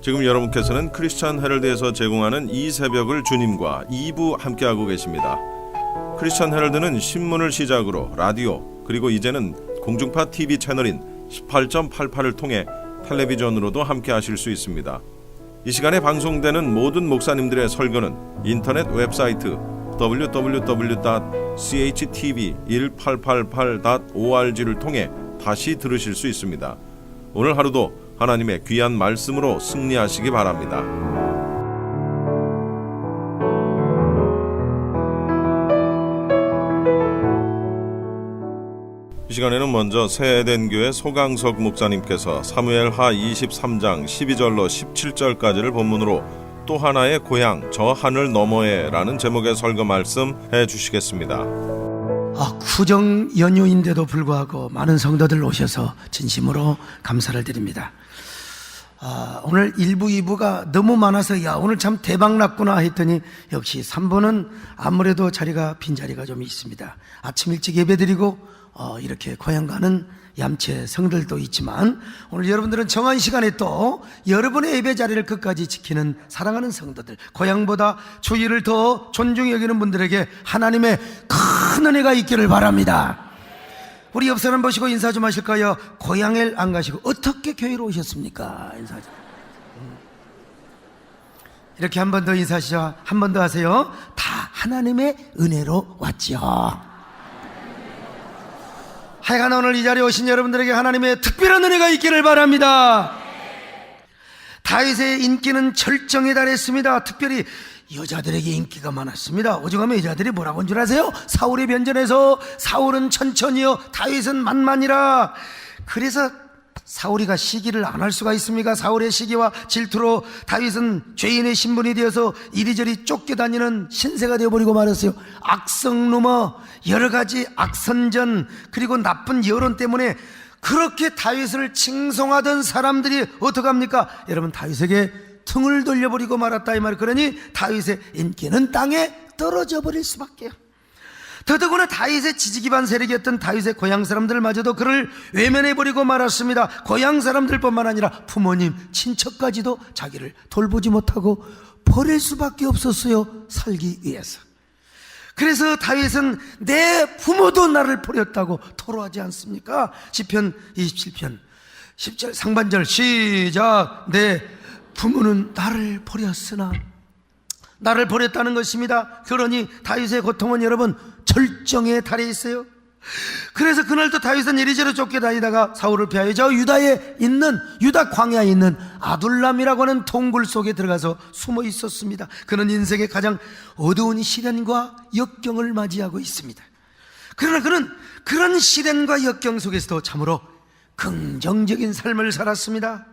지금 여러분께서는 크리스천 헤럴드에서 제공하는 이 새벽을 주님과 2부 함께하고 계십니다. 크리스천 헤럴드는 신문을 시작으로 라디오 그리고 이제는 공중파 TV 채널인 18.88을 통해 텔레비전으로도 함께하실 수 있습니다. 이 시간에 방송되는 모든 목사님들의 설교는 인터넷 웹사이트 www.chtv1888.org를 통해 다시 들으실 수 있습니다. 오늘 하루도 하나님의 귀한 말씀으로 승리하시기 바랍니다. 이 시간에는 먼저 새에덴교회 소강석 목사님께서 사무엘하 23장 12절로 17절까지를 본문으로 또 하나의 고향 저 하늘 너머에 라는 제목의 설교 말씀 해주시겠습니다. 구정 연휴인데도 불구하고 많은 성도들 오셔서 진심으로 감사를 드립니다. 오늘 1부, 2부가 너무 많아서 오늘 참 대박 났구나 했더니 역시 3부는 아무래도 자리가 빈자리가 좀 있습니다. 아침 일찍 예배드리고 이렇게 고향 가는 얌체 성들도 있지만 오늘 여러분들은 정한 시간에 또 여러분의 예배 자리를 끝까지 지키는 사랑하는 성도들, 고향보다 주일을 더 존중히 여기는 분들에게 하나님의 큰 은혜가 있기를 바랍니다. 우리 옆 사람 보시고 인사 좀 하실까요? 고향에 안 가시고 어떻게 교회로 오셨습니까? 인사 좀. 이렇게 한 번 더 인사하시죠. 한 번 더 하세요. 다 하나님의 은혜로 왔지요. 하여간 오늘 이 자리에 오신 여러분들에게 하나님의 특별한 은혜가 있기를 바랍니다. 다윗의 인기는 절정에 달했습니다. 특별히 여자들에게 인기가 많았습니다. 오죽하면 여자들이 뭐라고 한 줄 아세요? 사울의 변전에서 사울은 천천히요 다윗은 만만이라. 그래서 사울이가 시기를 안 할 수가 있습니까? 사울의 시기와 질투로 다윗은 죄인의 신분이 되어서 이리저리 쫓겨다니는 신세가 되어버리고 말았어요. 악성 루머, 여러 가지 악선전, 그리고 나쁜 여론 때문에 그렇게 다윗을 칭송하던 사람들이 어떡합니까? 여러분, 다윗에게 등을 돌려버리고 말았다 이 말. 그러니 다윗의 인기는 땅에 떨어져 버릴 수밖에요. 더더구나 다윗의 지지기반 세력이었던 다윗의 고향 사람들마저도 그를 외면해버리고 말았습니다. 고향 사람들뿐만 아니라 부모님, 친척까지도 자기를 돌보지 못하고 버릴 수밖에 없었어요. 살기 위해서. 그래서 다윗은 내 부모도 나를 버렸다고 토로하지 않습니까? 시편 27편 10절 상반절 시작. 내 부모는 나를 버렸으나, 나를 버렸다는 것입니다. 그러니 다윗의 고통은 여러분 절정에 달해 있어요. 그래서 그날도 다윗은 이리저리 쫓겨다니다가 사울을 피하여 저 유다에 있는, 유다 광야에 있는 아둘람이라고 하는 동굴 속에 들어가서 숨어 있었습니다. 그는 인생의 가장 어두운 시련과 역경을 맞이하고 있습니다. 그러나 그는 그런 시련과 역경 속에서도 참으로 긍정적인 삶을 살았습니다.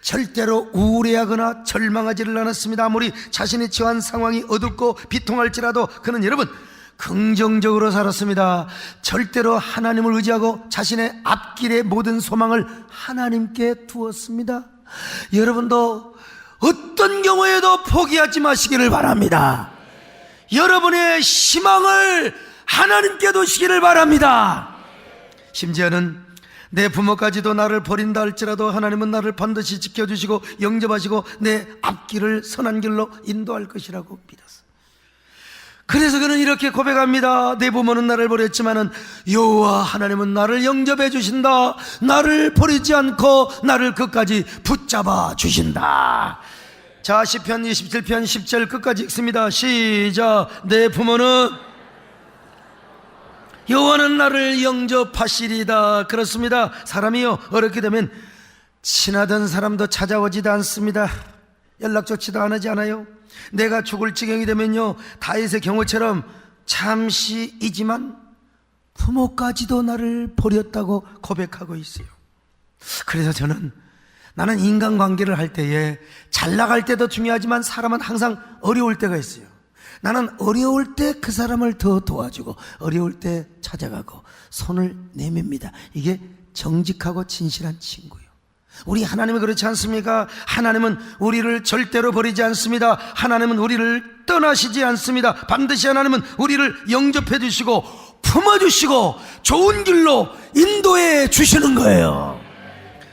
절대로 우울해하거나 절망하지를 않았습니다. 아무리 자신이 처한 상황이 어둡고 비통할지라도 그는 여러분 긍정적으로 살았습니다. 절대로 하나님을 의지하고 자신의 앞길의 모든 소망을 하나님께 두었습니다. 여러분도 어떤 경우에도 포기하지 마시기를 바랍니다. 여러분의 희망을 하나님께 두시기를 바랍니다. 심지어는 내 부모까지도 나를 버린다 할지라도 하나님은 나를 반드시 지켜주시고 영접하시고 내 앞길을 선한 길로 인도할 것이라고 믿었어요. 그래서 그는 이렇게 고백합니다. 내 부모는 나를 버렸지만은 여호와 하나님은 나를 영접해 주신다. 나를 버리지 않고 나를 끝까지 붙잡아 주신다. 자, 시편 27편 10절 끝까지 읽습니다. 시작. 내 부모는 여호와는 나를 영접하시리다. 그렇습니다. 사람이요 어렵게 되면 친하던 사람도 찾아오지도 않습니다. 연락조차도 안 하지 않아요? 내가 죽을 지경이 되면요 다윗의 경우처럼 잠시이지만 부모까지도 나를 버렸다고 고백하고 있어요. 그래서 나는 인간관계를 할 때에 잘 나갈 때도 중요하지만 사람은 항상 어려울 때가 있어요. 나는 어려울 때 그 사람을 더 도와주고 어려울 때 찾아가고 손을 내밉니다. 이게 정직하고 진실한 친구예요. 우리 하나님은 그렇지 않습니까? 하나님은 우리를 절대로 버리지 않습니다. 하나님은 우리를 떠나시지 않습니다. 반드시 하나님은 우리를 영접해 주시고 품어주시고 좋은 길로 인도해 주시는 거예요.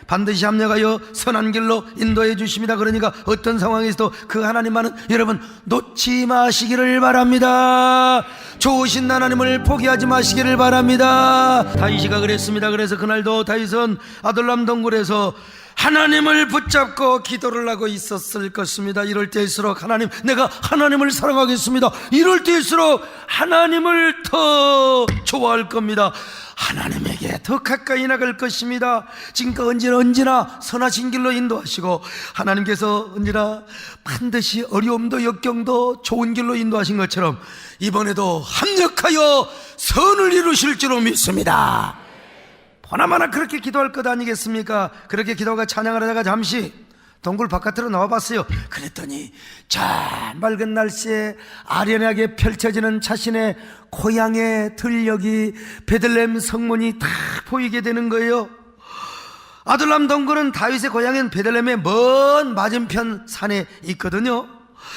반드시 합력하여 선한 길로 인도해 주십니다. 그러니까 어떤 상황에서도 그 하나님만은 여러분 놓지 마시기를 바랍니다. 좋으신 하나님을 포기하지 마시기를 바랍니다. 다윗이가 그랬습니다. 그래서 그날도 다윗은 아둘람 동굴에서 하나님을 붙잡고 기도를 하고 있었을 것입니다. 이럴 때일수록 하나님, 내가 하나님을 사랑하겠습니다. 이럴 때일수록 하나님을 더 좋아할 겁니다. 하나님에게 더 가까이 나갈 것입니다. 지금까지 언제나 선하신 길로 인도하시고 하나님께서 언제나 반드시 어려움도 역경도 좋은 길로 인도하신 것처럼 이번에도 합력하여 선을 이루실 줄로 믿습니다. 보나마나 그렇게 기도할 것 아니겠습니까? 그렇게 기도가 찬양을 하다가 잠시 동굴 바깥으로 나와봤어요. 그랬더니 저 맑은 날씨에 아련하게 펼쳐지는 자신의 고향의 들녘이 베들레헴 성문이 다 보이게 되는 거예요. 아둘람 동굴은 다윗의 고향인 베들레헴의 먼 맞은편 산에 있거든요.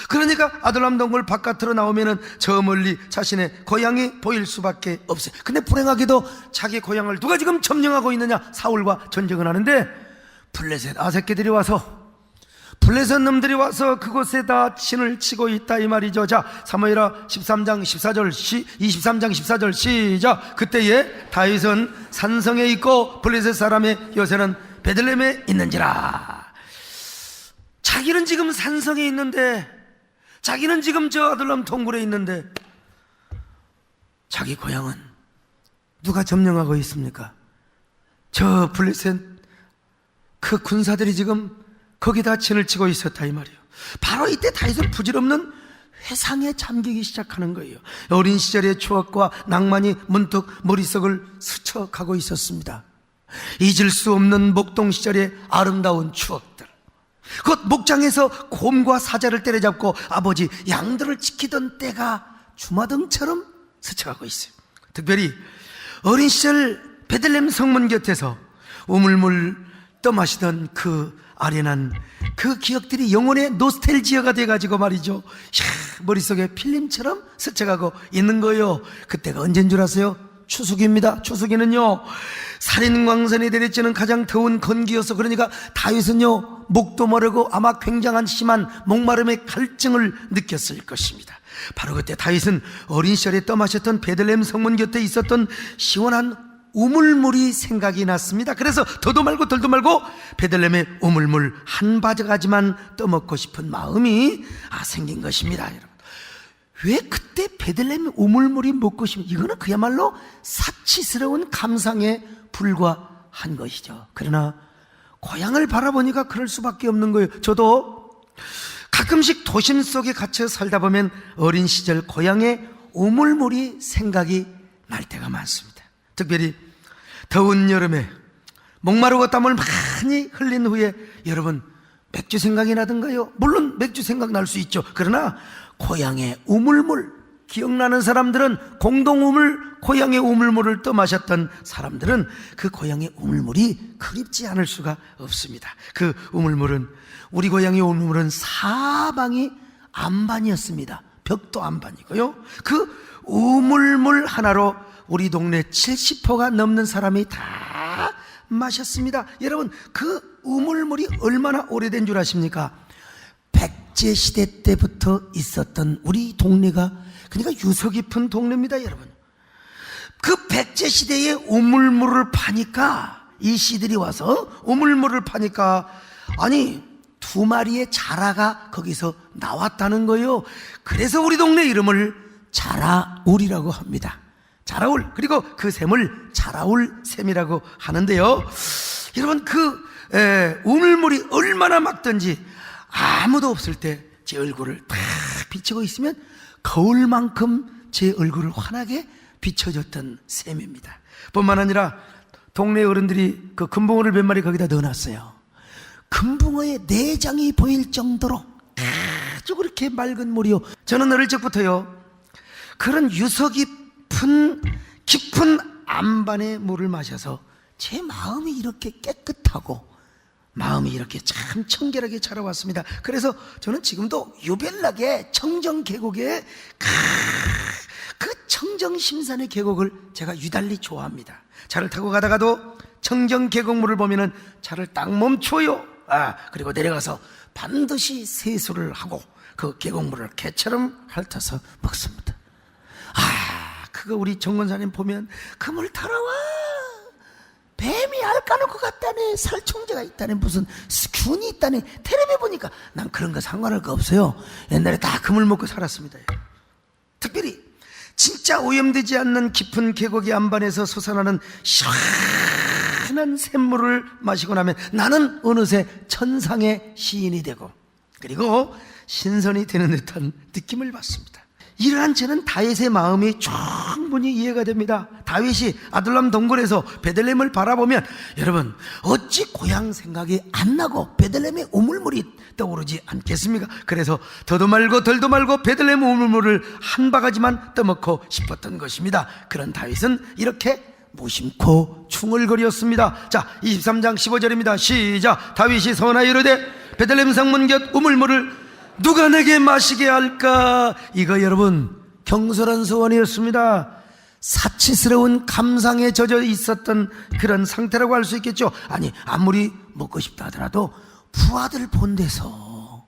그러니까 아둘람 동굴 바깥으로 나오면은 저 멀리 자신의 고향이 보일 수밖에 없어요. 근데 불행하게도 자기 고향을 누가 지금 점령하고 있느냐? 사울과 전쟁을 하는데 블레셋 아세끼들이 와서, 블레셋 놈들이 와서 그곳에다 진을 치고 있다 이 말이죠. 자, 사무엘하 13장 14절 23장 14절 시작. 그때에 다윗은 산성에 있고 블레셋 사람의 요새는 베들레헴에 있는지라. 자기는 지금 산성에 있는데, 자기는 지금 저 아둘람 동굴에 있는데 자기 고향은 누가 점령하고 있습니까? 저 블레셋 그 군사들이 지금 거기다 진을 치고 있었다 이 말이에요. 바로 이때 다윗은 부질없는 회상에 잠기기 시작하는 거예요. 어린 시절의 추억과 낭만이 문득 머릿속을 스쳐가고 있었습니다. 잊을 수 없는 목동 시절의 아름다운 추억들, 곧 목장에서 곰과 사자를 때려잡고 아버지 양들을 지키던 때가 주마등처럼 스쳐가고 있어요. 특별히 어린 시절 베들레헴 성문 곁에서 우물물 떠마시던 그 아련한 그 기억들이 영혼의 노스텔지어가 돼가지고 말이죠, 머릿속에 필름처럼 스쳐가고 있는 거예요. 그때가 언제인 줄 아세요? 추수기입니다. 추수기는요, 살인광선이 내리쬐는 가장 더운 건기여서, 그러니까 다윗은요 목도 마르고 아마 굉장한 심한 목마름의 갈증을 느꼈을 것입니다. 바로 그때 다윗은 어린 시절에 떠마셨던 베들레헴 성문 곁에 있었던 시원한 우물물이 생각이 났습니다. 그래서 더도 말고 덜도 말고 베들레헴의 우물물 한 바가지만 떠먹고 싶은 마음이 생긴 것입니다. 여러분, 왜 그때 베들레헴 우물물이 먹고 싶은, 이거는 그야말로 사치스러운 감상에 불과한 것이죠. 그러나 고향을 바라보니까 그럴 수밖에 없는 거예요. 저도 가끔씩 도심 속에 갇혀 살다 보면 어린 시절 고향의 우물물이 생각이 날 때가 많습니다. 특별히 더운 여름에 목마르고 땀을 많이 흘린 후에 여러분 맥주 생각이 나던가요? 물론 맥주 생각 날 수 있죠. 그러나 고향의 우물물, 기억나는 사람들은, 공동우물, 고향의 우물물을 떠마셨던 사람들은 그 고향의 우물물이 그립지 않을 수가 없습니다. 그 우물물은, 우리 고향의 우물물은 사방이 안반이었습니다. 벽도 안반이고요. 그 우물물 하나로 우리 동네 70호가 넘는 사람이 다 마셨습니다. 여러분, 그 우물물이 얼마나 오래된 줄 아십니까? 백제시대 때부터 있었던 우리 동네가, 그러니까 유서 깊은 동네입니다. 여러분, 그 백제시대에 우물물을 파니까, 이 씨들이 와서 우물물을 파니까 아니 2마리의 자라가 거기서 나왔다는 거예요. 그래서 우리 동네 이름을 자라울이라고 합니다. 자라울, 그리고 그 샘을 자라울 샘이라고 하는데요. 여러분, 그 우물물이 얼마나 막든지 아무도 없을 때 제 얼굴을 탁 비추고 있으면 거울만큼 제 얼굴을 환하게 비춰줬던 샘입니다. 뿐만 아니라 동네 어른들이 그 금붕어를 몇 마리 거기다 넣어놨어요. 금붕어의 내장이 보일 정도로 아주 그렇게 맑은 물이요. 저는 어릴 적부터요 그런 유서 깊은 안반의 물을 마셔서 제 마음이 이렇게 깨끗하고 마음이 이렇게 참 청결하게 자라왔습니다. 그래서 저는 지금도 유별나게 청정계곡의 그 청정심산의 계곡을 제가 유달리 좋아합니다. 차를 타고 가다가도 청정 계곡물을 보면은 차를 딱 멈춰요. 그리고 내려가서 반드시 세수를 하고 그 계곡물을 개처럼 핥아서 먹습니다. 그거 우리 정권사님 보면 그 물 더러워, 뱀이 알 까놓을 것 같다네, 살충제가 있다네, 무슨 균이 있다네. 텔레비 보니까 난 그런 거 상관할 거 없어요. 옛날에 다 그 물 먹고 살았습니다. 특별히 진짜 오염되지 않는 깊은 계곡의 안반에서 솟아나는 시원한 샘물을 마시고 나면 나는 어느새 천상의 시인이 되고, 그리고 신선이 되는 듯한 느낌을 받습니다. 이러한 저는 다윗의 마음이 충분히 이해가 됩니다. 다윗이 아둘람 동굴에서 베들레헴을 바라보면, 여러분, 어찌 고향 생각이 안 나고 베들레헴의 우물물이 떠오르지 않겠습니까? 그래서 더도 말고 덜도 말고 베들레헴 우물물을 한 바가지만 떠먹고 싶었던 것입니다. 그런 다윗은 이렇게 무심코 충을거렸습니다. 자, 23장 15절입니다. 시작. 다윗이 선하여 이르되 베들레헴 성문 곁 우물물을 누가 내게 마시게 할까? 이거 여러분 경솔한 소원이었습니다. 사치스러운 감상에 젖어 있었던 그런 상태라고 할 수 있겠죠. 아니, 아무리 먹고 싶다 하더라도 부하들 본데서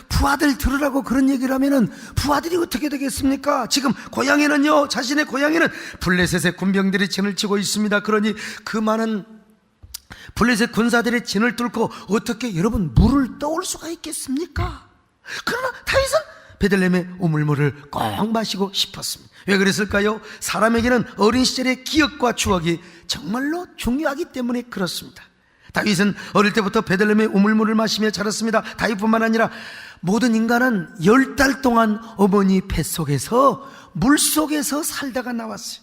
부하들 들으라고 그런 얘기를 하면은 부하들이 어떻게 되겠습니까? 지금 고향에는요, 자신의 고향에는 블레셋의 군병들이 진을 치고 있습니다. 그러니 그 많은 블레셋 군사들의 진을 뚫고 어떻게 여러분 물을 떠올 수가 있겠습니까? 그러나 다윗은 베들레헴의 우물물을 꼭 마시고 싶었습니다. 왜 그랬을까요? 사람에게는 어린 시절의 기억과 추억이 정말로 중요하기 때문에 그렇습니다. 다윗은 어릴 때부터 베들레헴의 우물물을 마시며 자랐습니다. 다윗뿐만 아니라 모든 인간은 10달 동안 어머니 뱃속에서 물속에서 살다가 나왔어요.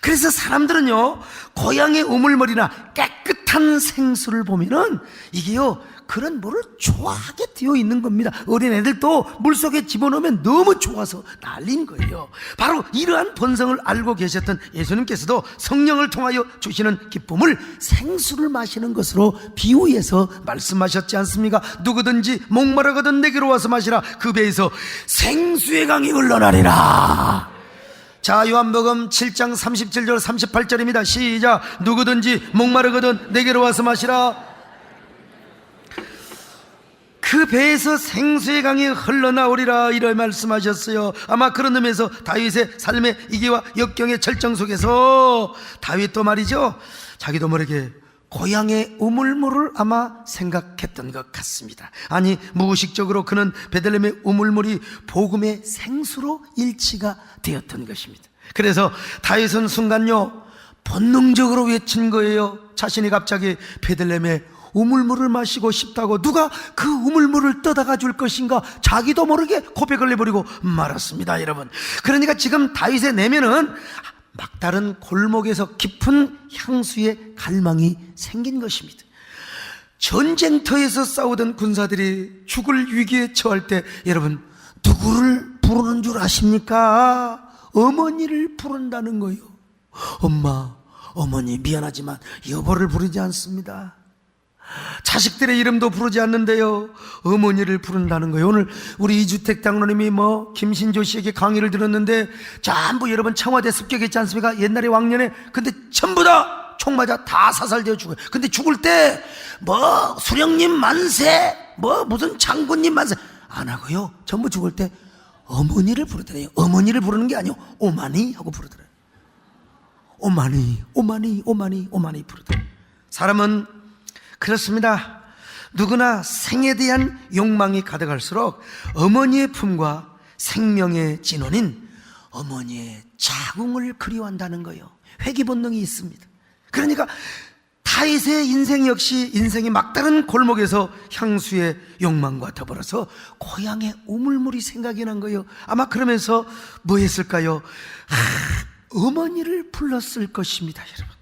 그래서 사람들은요, 고향의 우물물이나 깨끗한 생수를 보면은 이게요, 그런 물을 좋아하게 되어 있는 겁니다. 어린애들도 물속에 집어넣으면 너무 좋아서 난린 거예요. 바로 이러한 본성을 알고 계셨던 예수님께서도 성령을 통하여 주시는 기쁨을 생수를 마시는 것으로 비유해서 말씀하셨지 않습니까? 누구든지 목마르거든 내게로 와서 마시라. 그 배에서 생수의 강이 흘러나리라. 자, 요한복음 7장 37절 38절입니다. 시작. 누구든지 목마르거든 내게로 와서 마시라. 그 배에서 생수의 강이 흘러나오리라, 이런 말씀하셨어요. 아마 그런 의미에서 다윗의 삶의 이기와 역경의 절정 속에서 다윗도 말이죠, 자기도 모르게 고향의 우물물을 아마 생각했던 것 같습니다. 아니, 무의식적으로 그는 베들레헴의 우물물이 복음의 생수로 일치가 되었던 것입니다. 그래서 다윗은 순간요, 본능적으로 외친 거예요. 자신이 갑자기 베들레헴의 우물물을 마시고 싶다고. 누가 그 우물물을 떠다가 줄 것인가? 자기도 모르게 고백을 해버리고 말았습니다, 여러분. 그러니까 지금 다윗의 내면은 막다른 골목에서 깊은 향수의 갈망이 생긴 것입니다. 전쟁터에서 싸우던 군사들이 죽을 위기에 처할 때 여러분 누구를 부르는 줄 아십니까? 어머니를 부른다는 거예요. 엄마, 어머니 미안하지만 여보를 부르지 않습니다. 자식들의 이름도 부르지 않는데요, 어머니를 부른다는 거예요. 오늘 우리 이주택 장로님이 김신조 씨에게 강의를 들었는데 전부 여러분 청와대 습격했지 않습니까? 옛날에 왕년에. 근데 전부 다 총 맞아 다 사살되어 죽어요. 근데 죽을 때 수령님 만세, 무슨 장군님 만세 안 하고요, 전부 죽을 때 어머니를 부르더래요. 어머니를 부르는 게 아니요, 오마니 하고 부르더래요. 오마니, 오마니, 오마니, 오마니 부르더래요. 사람은 그렇습니다. 누구나 생에 대한 욕망이 가득할수록 어머니의 품과 생명의 진원인 어머니의 자궁을 그리워한다는 거예요. 회귀 본능이 있습니다. 그러니까 다윗의 인생 역시 인생이 막다른 골목에서 향수의 욕망과 더불어서 고향의 우물물이 생각이 난 거예요. 아마 그러면서 뭐 했을까요? 어머니를 불렀을 것입니다, 여러분.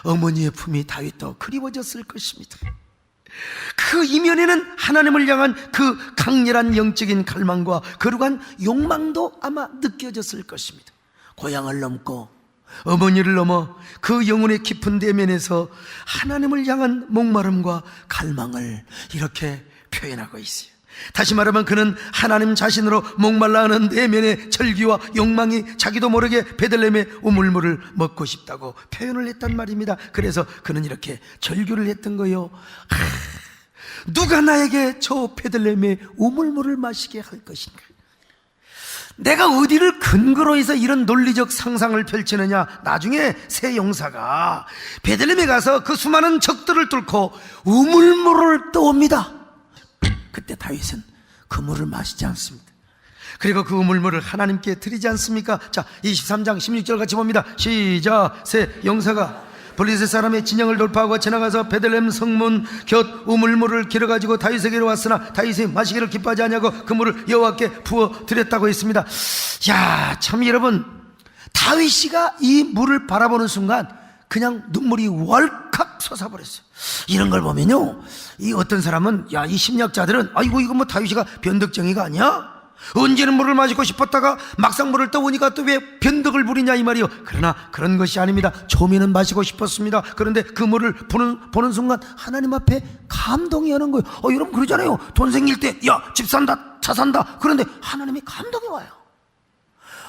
어머니의 품이 다윗도 그리워졌을 것입니다. 그 이면에는 하나님을 향한 그 강렬한 영적인 갈망과 거룩한 욕망도 아마 느껴졌을 것입니다. 고향을 넘고 어머니를 넘어 그 영혼의 깊은 대면에서 하나님을 향한 목마름과 갈망을 이렇게 표현하고 있어요. 다시 말하면 그는 하나님 자신으로 목말라하는 내면의 절기와 욕망이 자기도 모르게 베들레헴의 우물물을 먹고 싶다고 표현을 했단 말입니다. 그래서 그는 이렇게 절규를 했던 거예요. 누가 나에게 저 베들레헴의 우물물을 마시게 할 것인가? 내가 어디를 근거로 해서 이런 논리적 상상을 펼치느냐? 나중에 새 용사가 베들레헴에 가서 그 수많은 적들을 뚫고 우물물을 떠옵니다. 그때 다윗은 그 물을 마시지 않습니다. 그리고 그 우물물을 하나님께 드리지 않습니까? 자, 23장 16절 같이 봅니다. 시작. 새 용사가 블레셋 사람의 진영을 돌파하고 지나가서 베들레헴 성문 곁 우물물을 길어가지고 다윗에게로 왔으나 다윗이 마시기를 기뻐하지 아니하고 그 물을 여호와께 부어 드렸다고 했습니다. 야, 참 여러분, 다윗이가 이 물을 바라보는 순간 그냥 눈물이 월칵 솟아버렸어요. 이런 걸 보면요, 이 어떤 사람은, 야, 이 심리학자들은 아이고 이거 뭐 다윗이가 변덕쟁이가 아니야? 언제는 물을 마시고 싶었다가 막상 물을 떠오니까 또 왜 변덕을 부리냐 이 말이요. 그러나 그런 것이 아닙니다. 처음에는 마시고 싶었습니다. 그런데 그 물을 보는 순간 하나님 앞에 감동이 오는 거예요. 여러분 그러잖아요. 돈 생길 때 야, 집 산다, 차 산다. 그런데 하나님이 감동이 와요.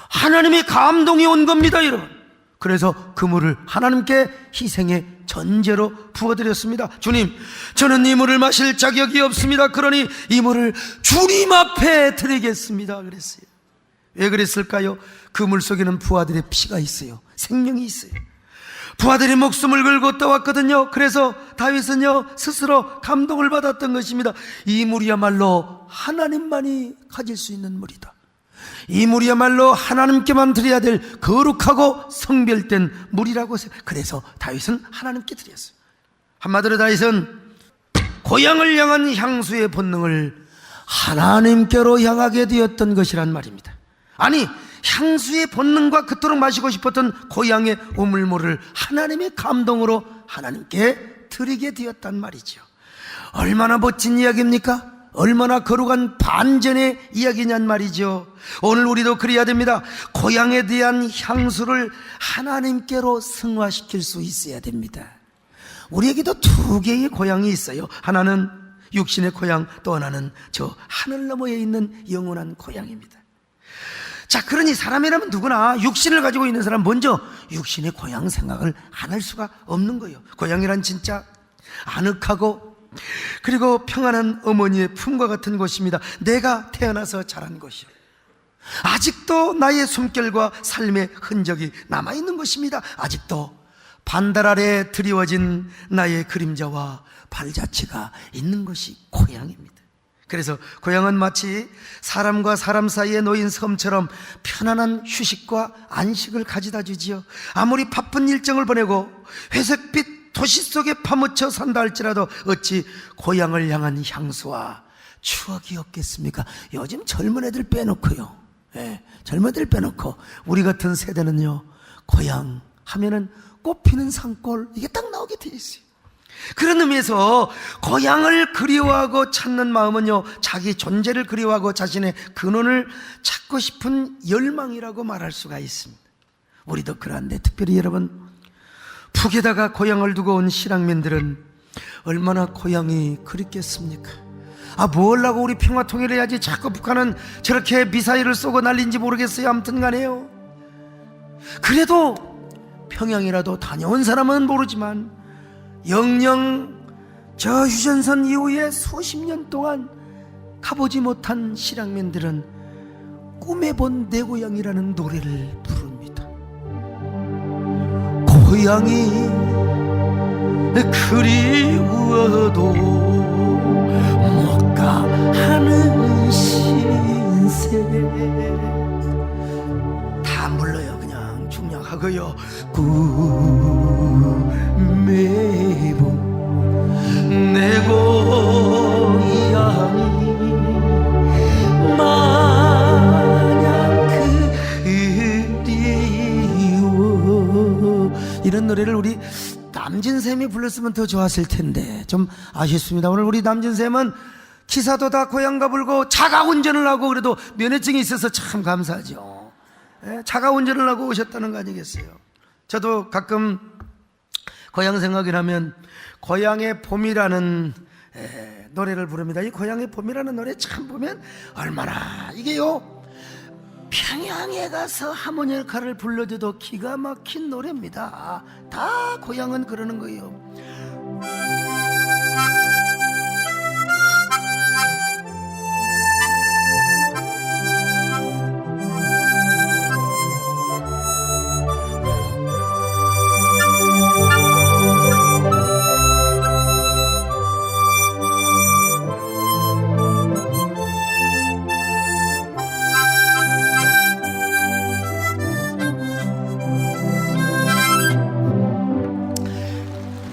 하나님이 감동이 온 겁니다, 여러분. 그래서 그 물을 하나님께 희생의 전제로 부어드렸습니다. 주님, 저는 이 물을 마실 자격이 없습니다. 그러니 이 물을 주님 앞에 드리겠습니다. 그랬어요. 왜 그랬을까요? 그 물 속에는 부하들의 피가 있어요. 생명이 있어요. 부하들이 목숨을 걸고 떠왔거든요. 그래서 다윗은요 스스로 감동을 받았던 것입니다. 이 물이야말로 하나님만이 가질 수 있는 물이다. 이 물이야말로 하나님께만 드려야 될 거룩하고 성별된 물이라고 해서, 그래서 다윗은 하나님께 드렸어요. 한마디로 다윗은 고향을 향한 향수의 본능을 하나님께로 향하게 되었던 것이란 말입니다. 아니, 향수의 본능과 그토록 마시고 싶었던 고향의 우물물을 하나님의 감동으로 하나님께 드리게 되었단 말이죠. 얼마나 멋진 이야기입니까? 얼마나 거룩한 반전의 이야기냔 말이죠. 오늘 우리도 그래야 됩니다. 고향에 대한 향수를 하나님께로 승화시킬 수 있어야 됩니다. 우리에게도 두 개의 고향이 있어요. 하나는 육신의 고향, 또 하나는 저 하늘 너머에 있는 영원한 고향입니다. 자, 그러니 사람이라면 누구나 육신을 가지고 있는 사람 먼저 육신의 고향 생각을 안 할 수가 없는 거예요. 고향이란 진짜 아늑하고 그리고 평안한 어머니의 품과 같은 곳입니다. 내가 태어나서 자란 곳이요, 아직도 나의 숨결과 삶의 흔적이 남아있는 것입니다. 아직도 반달 아래 드리워진 나의 그림자와 발자취가 있는 것이 고향입니다. 그래서 고향은 마치 사람과 사람 사이에 놓인 섬처럼 편안한 휴식과 안식을 가져다 주지요. 아무리 바쁜 일정을 보내고 회색빛 도시 속에 파묻혀 산다 할지라도 어찌 고향을 향한 향수와 추억이 없겠습니까? 요즘 젊은 애들 빼놓고요, 젊은 애들 빼놓고 우리 같은 세대는요, 고향 하면은 꽃피는 산골, 이게 딱 나오게 돼 있어요. 그런 의미에서 고향을 그리워하고 찾는 마음은요, 자기 존재를 그리워하고 자신의 근원을 찾고 싶은 열망이라고 말할 수가 있습니다. 우리도 그러한데, 특별히 여러분, 북에다가 고향을 두고 온 실향민들은 얼마나 고향이 그립겠습니까? 뭘라고 우리 평화 통일해야지 자꾸 북한은 저렇게 미사일을 쏘고 날린지 모르겠어요. 아무튼 간에요, 그래도 평양이라도 다녀온 사람은 모르지만 영영 저 휴전선 이후에 수십 년 동안 가보지 못한 실향민들은 꿈에 본 내 고향이라는 노래를 부릅니다. 고향이 그리워도 못 가 하는 신세. 다 안 불러요. 그냥 중량하고요. 꿈에 본 내 고향이 마냥 그리워. 이런 노래를 우리 남진샘이 불렀으면 더 좋았을 텐데 좀 아쉽습니다. 오늘 우리 남진샘은 기사도 다 고향 가불고 자가 운전을 하고, 그래도 면허증이 있어서 참 감사하죠. 자가 운전을 하고 오셨다는 거 아니겠어요? 저도 가끔 고향 생각이 나면 고향의 봄이라는 노래를 부릅니다. 이 고향의 봄이라는 노래 참 보면 얼마나 이게요, 평양에 가서 하모니카를 불러줘도 기가 막힌 노래입니다. 다 고향은 그러는 거예요.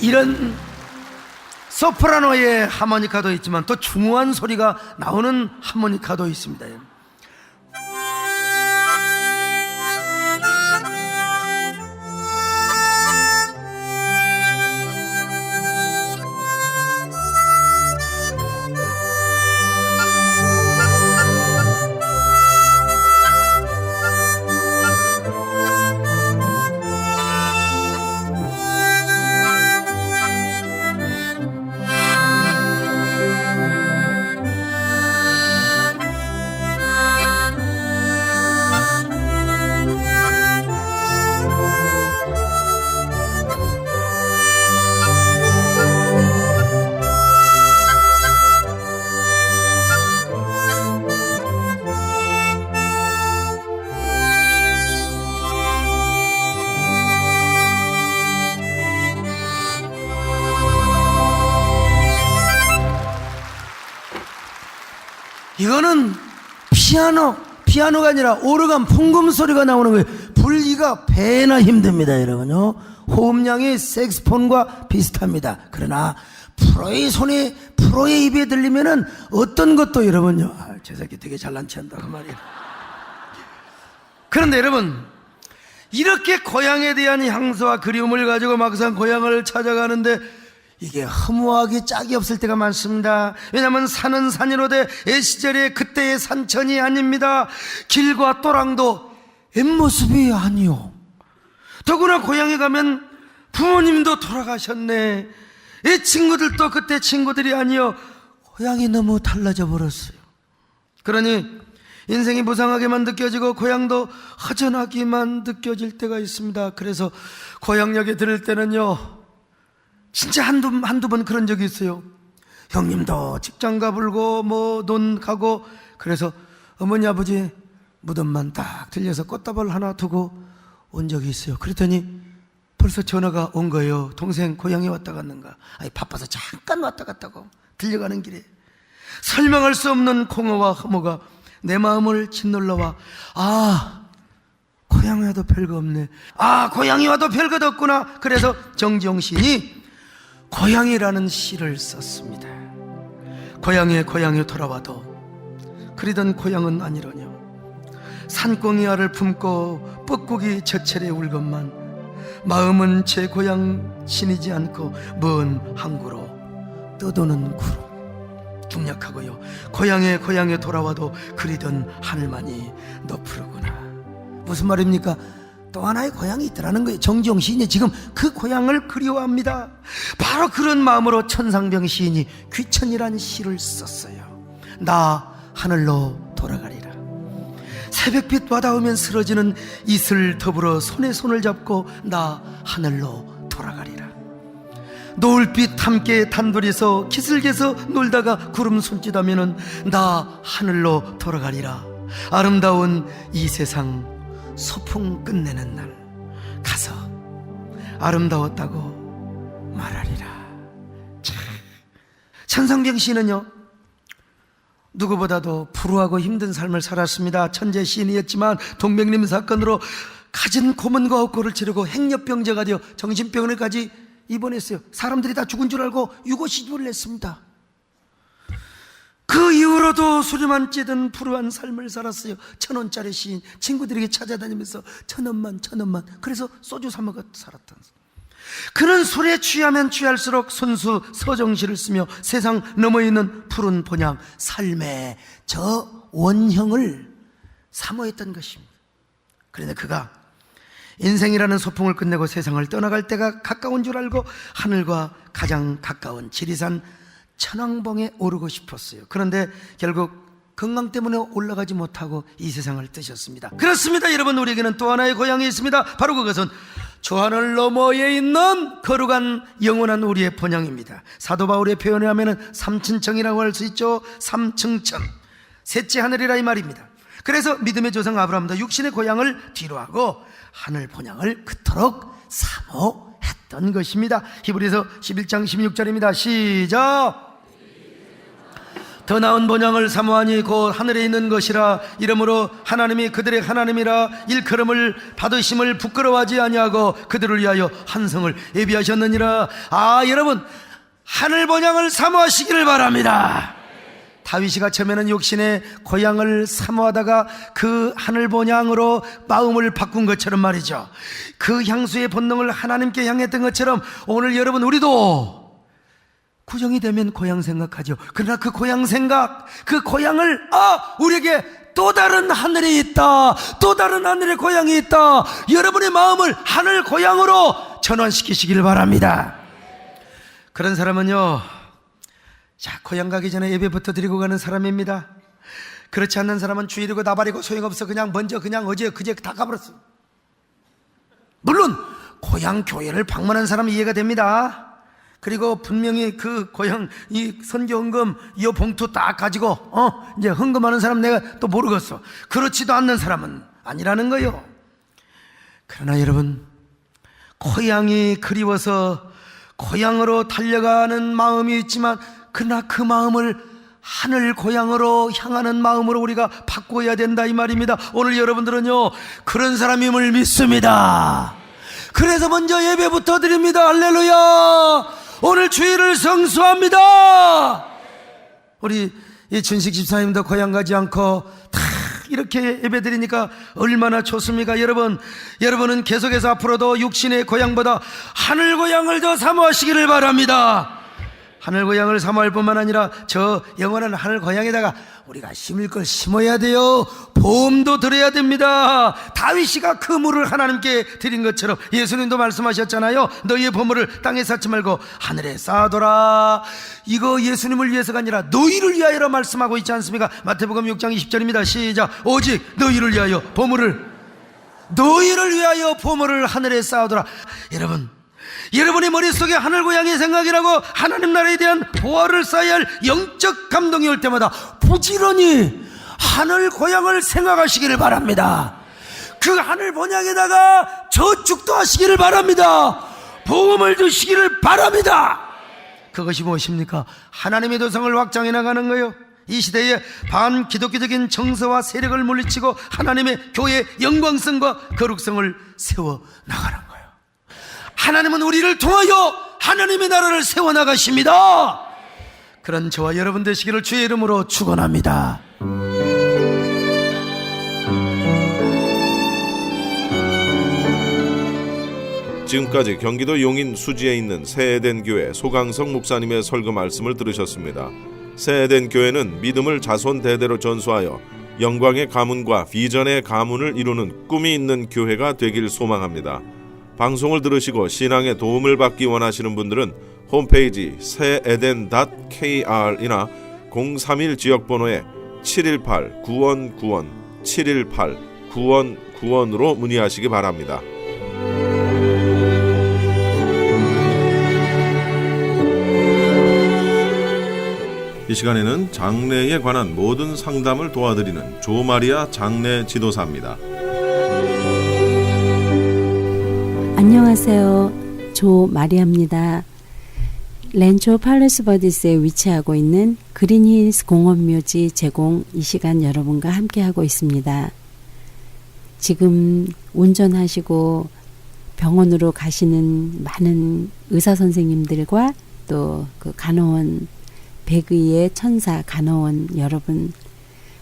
이런 소프라노의 하모니카도 있지만 또 중후한 소리가 나오는 하모니카도 있습니다. 이거는 피아노가 아니라 오르간 풍금 소리가 나오는 거예요. 불기가 배나 힘듭니다, 여러분요. 호흡량이 색스폰과 비슷합니다. 그러나 프로의 손에, 프로의 입에 들리면은 어떤 것도 여러분요, 저 새끼 되게 잘난 체한다 그 말이에요. 그런데 여러분, 이렇게 고향에 대한 향수와 그리움을 가지고 막상 고향을 찾아가는데 이게 허무하게 짝이 없을 때가 많습니다. 왜냐하면 산은 산이로되 애시절에 그때의 산천이 아닙니다. 길과 또랑도 옛모습이 아니요. 더구나 고향에 가면 부모님도 돌아가셨네. 애 친구들도 그때 친구들이 아니요. 고향이 너무 달라져 버렸어요. 그러니 인생이 무상하게만 느껴지고 고향도 허전하게만 느껴질 때가 있습니다. 그래서 고향역에 들을 때는요, 진짜 한두 번 그런 적이 있어요. 형님도 직장 가불고 논 가고, 그래서 어머니 아버지 무덤만 딱 들려서 꽃다발 하나 두고 온 적이 있어요. 그랬더니 벌써 전화가 온 거예요. 동생 고향에 왔다 갔는가. 아니 바빠서 잠깐 왔다 갔다고. 들려가는 길에 설명할 수 없는 공허와 허무가 내 마음을 짓눌러와, 고향에 와도 별거 없네. 고향에 와도 별것 없구나. 그래서 정지용 시인이 고향이라는 시를 썼습니다. 고향에 돌아와도 그리던 고향은 아니로뇨. 산꽁이 알을 품고 뻐꾸기 젖철에 울건만 마음은 제 고향 지니지 않고 먼 항구로 떠도는 구름. 중략하고요, 고향에 돌아와도 그리던 하늘만이 너프르구나. 무슨 말입니까? 또 하나의 고향이 있더라는 거예요. 정지용 시인이 지금 그 고향을 그리워합니다. 바로 그런 마음으로 천상병 시인이 귀천이라는 시를 썼어요. 나 하늘로 돌아가리라. 새벽빛 와닿으면 쓰러지는 이슬 더불어 손에 손을 잡고 나 하늘로 돌아가리라. 노을빛 함께 단둘이서 기슭에서 놀다가 구름 손짓하면은 나 하늘로 돌아가리라. 아름다운 이 세상 소풍 끝내는 날 가서 아름다웠다고 말하리라. 천상병 시인은요, 누구보다도 불우하고 힘든 삶을 살았습니다. 천재 시인이었지만 동백림 사건으로 갖은 고문과 업고를 치르고 행렬병자가 되어 정신병원에까지 입원했어요. 사람들이 다 죽은 줄 알고 유고 시집을 냈습니다. 그 이후로도 술에만 찌든 불우한 삶을 살았어요. 1,000원짜리 시인, 친구들에게 찾아다니면서 1,000원만. 그래서 소주 사 먹어 살았던. 그는 술에 취하면 취할수록 순수 서정시를 쓰며 세상 넘어있는 푸른 본향, 삶의 저 원형을 사모했던 것입니다. 그런데 그가 인생이라는 소풍을 끝내고 세상을 떠나갈 때가 가까운 줄 알고 하늘과 가장 가까운 지리산 천왕봉에 오르고 싶었어요. 그런데 결국 건강 때문에 올라가지 못하고 이 세상을 뜨셨습니다. 그렇습니다. 여러분, 우리에게는 또 하나의 고향이 있습니다. 바로 그것은 저 하늘 너머에 있는 거룩한 영원한 우리의 본향입니다. 사도 바울의 표현에 하면은 삼층천이라고 할 수 있죠. 삼층천, 셋째 하늘이라 이 말입니다. 그래서 믿음의 조상 아브라함도 육신의 고향을 뒤로하고 하늘 본향을 그토록 사모했던 것입니다. 히브리서 11장 16절입니다. 시작. 더 나은 본향을 사모하니 곧 하늘에 있는 것이라. 이러므로 하나님이 그들의 하나님이라 일컬음을 받으심을 부끄러워하지 아니하고 그들을 위하여 한 성을 예비하셨느니라. 여러분, 하늘 본향을 사모하시기를 바랍니다. 다윗이가 처음에는 육신의 고향을 사모하다가 그 하늘 본향으로 마음을 바꾼 것처럼 말이죠. 그 향수의 본능을 하나님께 향했던 것처럼 오늘 여러분, 우리도 구정이 되면 고향 생각하죠. 그러나 그 고향 생각, 그 고향을 우리에게 또 다른 하늘이 있다, 또 다른 하늘의 고향이 있다. 여러분의 마음을 하늘 고향으로 전환시키시길 바랍니다. 그런 사람은요, 자, 고향 가기 전에 예배부터 드리고 가는 사람입니다. 그렇지 않는 사람은 주일이고 나발이고 소용없어. 그냥 먼저 어제 그제 다 가버렸어. 물론 고향 교회를 방문한 사람은 이해가 됩니다. 그리고 분명히 그 고향 이 선교 헌금 이 봉투 딱 가지고 이제 헌금하는 사람 내가 또 모르겠어. 그렇지도 않는 사람은 아니라는 거요. 그러나 여러분, 고향이 그리워서 고향으로 달려가는 마음이 있지만, 그러나 그 마음을 하늘 고향으로 향하는 마음으로 우리가 바꿔야 된다 이 말입니다. 오늘 여러분들은요, 그런 사람임을 믿습니다. 그래서 먼저 예배부터 드립니다. 할렐루야. 오늘 주일을 성수합니다. 우리 이춘식 집사님도 고향 가지 않고 다 이렇게 예배 드리니까 얼마나 좋습니까? 여러분은 계속해서 앞으로도 육신의 고향보다 하늘 고향을 더 사모하시기를 바랍니다. 하늘 고향을 사모할 뿐만 아니라 저 영원한 하늘 고향에다가 우리가 심을 걸 심어야 돼요. 보험도 들어야 됩니다. 다윗이가 그 물을 하나님께 드린 것처럼 예수님도 말씀하셨잖아요. 너희의 보물을 땅에 쌓지 말고 하늘에 쌓아둬라. 이거 예수님을 위해서가 아니라 너희를 위하여라 말씀하고 있지 않습니까? 마태복음 6장 20절입니다. 시작. 오직 너희를 위하여 너희를 위하여 보물을 하늘에 쌓아둬라. 여러분의 머릿속에 하늘 고향의 생각이라고 하나님 나라에 대한 보화를 쌓아야 할 영적 감동이 올 때마다 부지런히 하늘 고향을 생각하시기를 바랍니다. 그 하늘 본향에다가 저축도 하시기를 바랍니다. 보험을 두시기를 바랍니다. 그것이 무엇입니까? 하나님의 도성을 확장해 나가는 거예요. 이 시대에 반기독교적인 정서와 세력을 물리치고 하나님의 교회의 영광성과 거룩성을 세워 나가는 거예요. 하나님은 우리를 통하여 하나님의 나라를 세워나가십니다. 그런 저와 여러분 되시기를 주의 이름으로 축원합니다. 지금까지 경기도 용인 수지에 있는 새에덴 교회 소강성 목사님의 설교 말씀을 들으셨습니다. 새에덴 교회는 믿음을 자손 대대로 전수하여 영광의 가문과 비전의 가문을 이루는 꿈이 있는 교회가 되길 소망합니다. 방송을 들으시고 신앙에 도움을 받기 원하시는 분들은 홈페이지 새에덴.kr이나 031 지역번호에 718-9191 718-9191으로 문의하시기 바랍니다. 이 시간에는 장래에 관한 모든 상담을 도와드리는 조마리아 장래 지도사입니다. 안녕하세요. 조마리아입니다. 렌초 팔레스버디스에 위치하고 있는 그린힐스 공원묘지 제공 이 시간 여러분과 함께하고 있습니다. 지금 운전하시고 병원으로 가시는 많은 의사 선생님들과 또 그 간호원, 백의의 천사 간호원 여러분,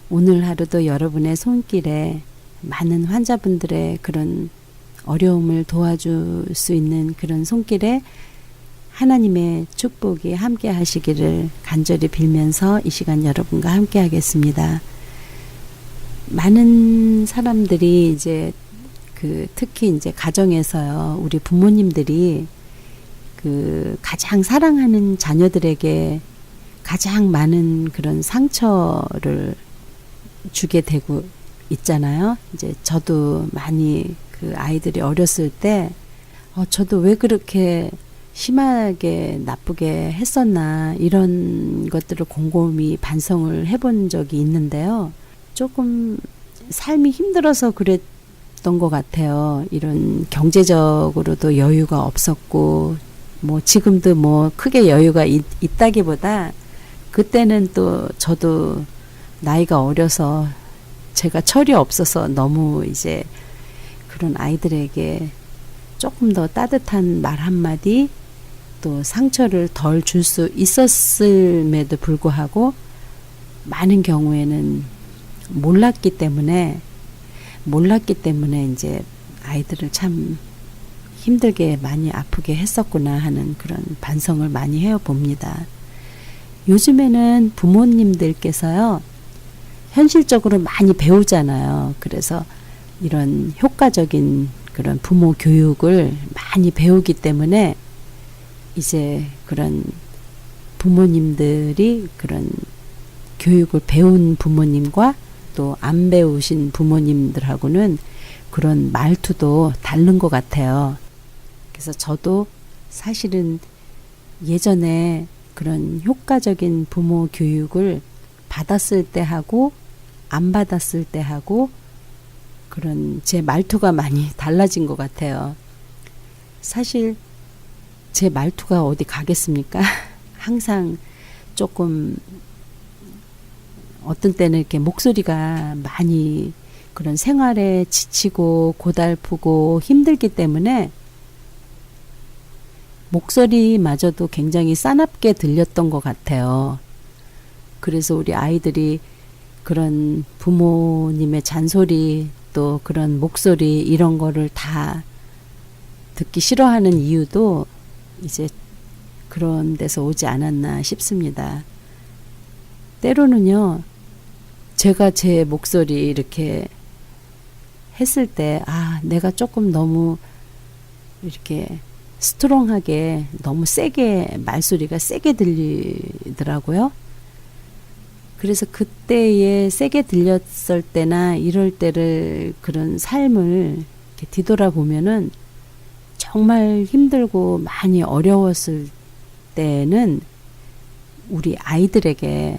오늘 하루도 여러분의 손길에 많은 환자분들의 그런 어려움을 도와줄 수 있는 그런 손길에 하나님의 축복이 함께 하시기를 간절히 빌면서 이 시간 여러분과 함께 하겠습니다. 많은 사람들이 이제 특히 이제 가정에서요, 우리 부모님들이 가장 사랑하는 자녀들에게 가장 많은 그런 상처를 주게 되고 있잖아요. 이제 저도 많이 그 아이들이 어렸을 때 저도 왜 그렇게 심하게 나쁘게 했었나 이런 것들을 곰곰이 반성을 해본 적이 있는데요. 조금 삶이 힘들어서 그랬던 것 같아요. 이런 경제적으로도 여유가 없었고 뭐 지금도 뭐 크게 여유가 있다기보다 그때는 또 저도 나이가 어려서 제가 철이 없어서 너무 이제 그런 아이들에게 조금 더 따뜻한 말 한마디 또 상처를 덜 줄 수 있었음에도 불구하고 많은 경우에는 몰랐기 때문에 이제 아이들을 참 힘들게 많이 아프게 했었구나 하는 그런 반성을 많이 해어 봅니다. 요즘에는 부모님들께서요, 현실적으로 많이 배우잖아요. 그래서 이런 효과적인 그런 부모 교육을 많이 배우기 때문에 이제 그런 부모님들이 그런 교육을 배운 부모님과 또 안 배우신 부모님들하고는 그런 말투도 다른 것 같아요. 그래서 저도 사실은 예전에 그런 효과적인 부모 교육을 받았을 때 하고 안 받았을 때 하고 그런 제 말투가 많이 달라진 것 같아요. 사실 제 말투가 어디 가겠습니까? 항상 조금 어떤 때는 이렇게 목소리가 많이 그런 생활에 지치고 고달프고 힘들기 때문에 목소리마저도 굉장히 싸납게 들렸던 것 같아요. 그래서 우리 아이들이 그런 부모님의 잔소리 또 그런 목소리 이런 거를 다 듣기 싫어하는 이유도 이제 그런 데서 오지 않았나 싶습니다. 때로는요, 제가 제 목소리 이렇게 했을 때, 내가 조금 너무 이렇게 스트롱하게 너무 세게 말소리가 세게 들리더라고요. 그래서 그때에 세게 들렸을 때나 이럴 때를 그런 삶을 이렇게 뒤돌아보면은 정말 힘들고 많이 어려웠을 때는 우리 아이들에게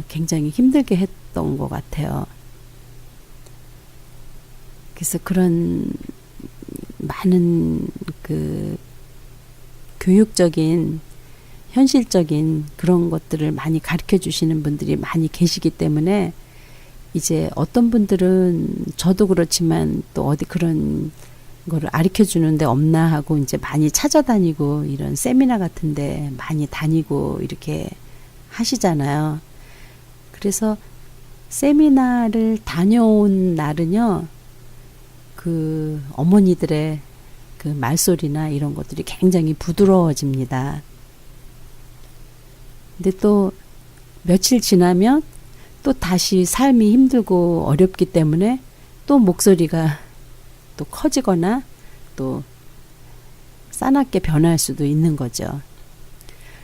굉장히 힘들게 했던 것 같아요. 그래서 그런 많은 그 교육적인 현실적인 그런 것들을 많이 가르쳐 주시는 분들이 많이 계시기 때문에 이제 어떤 분들은 저도 그렇지만 또 어디 그런 거를 가르쳐 주는데 없나 하고 이제 많이 찾아다니고 이런 세미나 같은데 많이 다니고 이렇게 하시잖아요. 그래서 세미나를 다녀온 날은요, 그 어머니들의 그 말소리나 이런 것들이 굉장히 부드러워집니다. 근데 또 며칠 지나면 또 다시 삶이 힘들고 어렵기 때문에 또 목소리가 또 커지거나 또 싸납게 변할 수도 있는 거죠.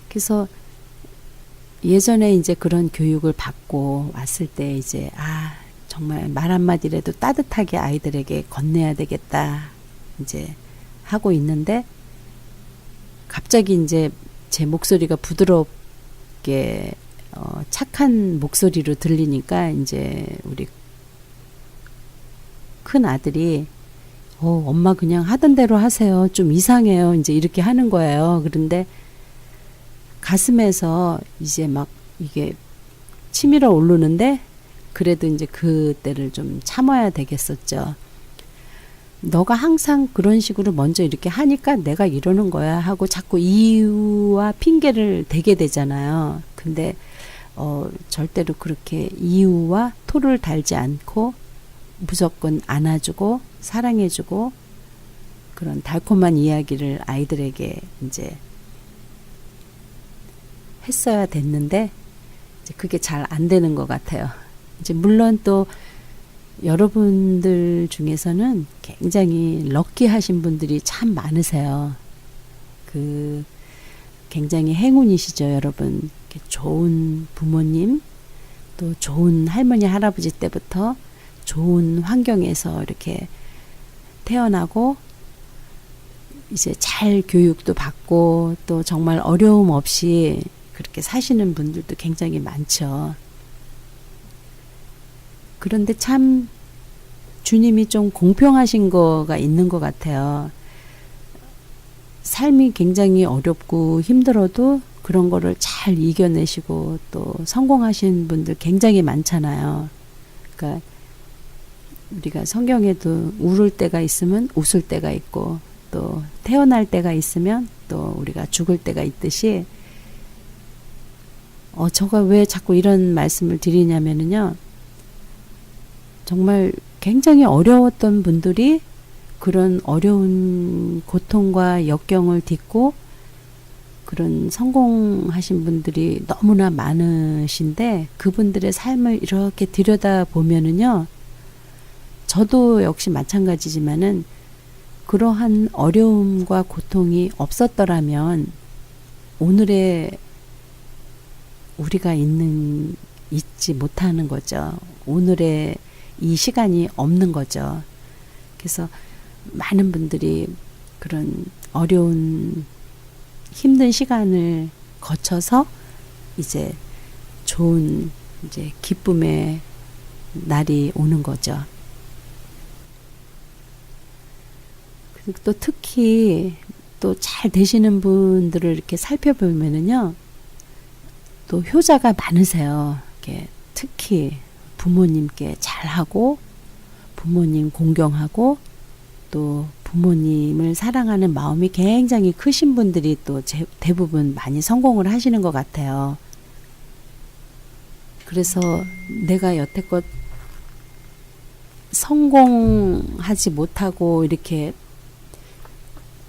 그래서 예전에 이제 그런 교육을 받고 왔을 때 이제 정말 말 한마디라도 따뜻하게 아이들에게 건네야 되겠다 이제 하고 있는데 갑자기 이제 제 목소리가 부드럽게 착한 목소리로 들리니까 이제 우리 큰 아들이 엄마 그냥 하던 대로 하세요. 좀 이상해요. 이제 이렇게 하는 거예요. 그런데 가슴에서 이제 막 이게 치밀어 오르는데 그래도 이제 그때를 좀 참아야 되겠었죠. 너가 항상 그런 식으로 먼저 이렇게 하니까 내가 이러는 거야 하고 자꾸 이유와 핑계를 대게 되잖아요. 근데 절대로 그렇게 이유와 토를 달지 않고 무조건 안아주고 사랑해주고 그런 달콤한 이야기를 아이들에게 이제 했어야 됐는데 이제 그게 잘 안 되는 것 같아요. 이제 물론 또 여러분들 중에서는 굉장히 럭키하신 분들이 참 많으세요. 굉장히 행운이시죠, 여러분. 이렇게 좋은 부모님, 또 좋은 할머니, 할아버지 때부터 좋은 환경에서 이렇게 태어나고 이제 잘 교육도 받고 또 정말 어려움 없이 그렇게 사시는 분들도 굉장히 많죠. 그런데 참 주님이 좀 공평하신 거가 있는 것 같아요. 삶이 굉장히 어렵고 힘들어도 그런 거를 잘 이겨내시고 또 성공하신 분들 굉장히 많잖아요. 그러니까 우리가 성경에도 울을 때가 있으면 웃을 때가 있고 또 태어날 때가 있으면 또 우리가 죽을 때가 있듯이 제가 왜 자꾸 이런 말씀을 드리냐면요. 정말 굉장히 어려웠던 분들이 그런 어려운 고통과 역경을 딛고 그런 성공하신 분들이 너무나 많으신데 그분들의 삶을 이렇게 들여다보면은요. 저도 역시 마찬가지지만은 그러한 어려움과 고통이 없었더라면 오늘의 우리가 있지 못하는 거죠. 오늘의 이 시간이 없는 거죠. 그래서 많은 분들이 그런 어려운 힘든 시간을 거쳐서 이제 좋은 이제 기쁨의 날이 오는 거죠. 그리고 또 특히 또 잘 되시는 분들을 이렇게 살펴보면은요, 또 효자가 많으세요. 이렇게 특히 부모님께 잘하고 부모님 공경하고 또 부모님을 사랑하는 마음이 굉장히 크신 분들이 또 대부분 많이 성공을 하시는 것 같아요. 그래서 내가 여태껏 성공하지 못하고 이렇게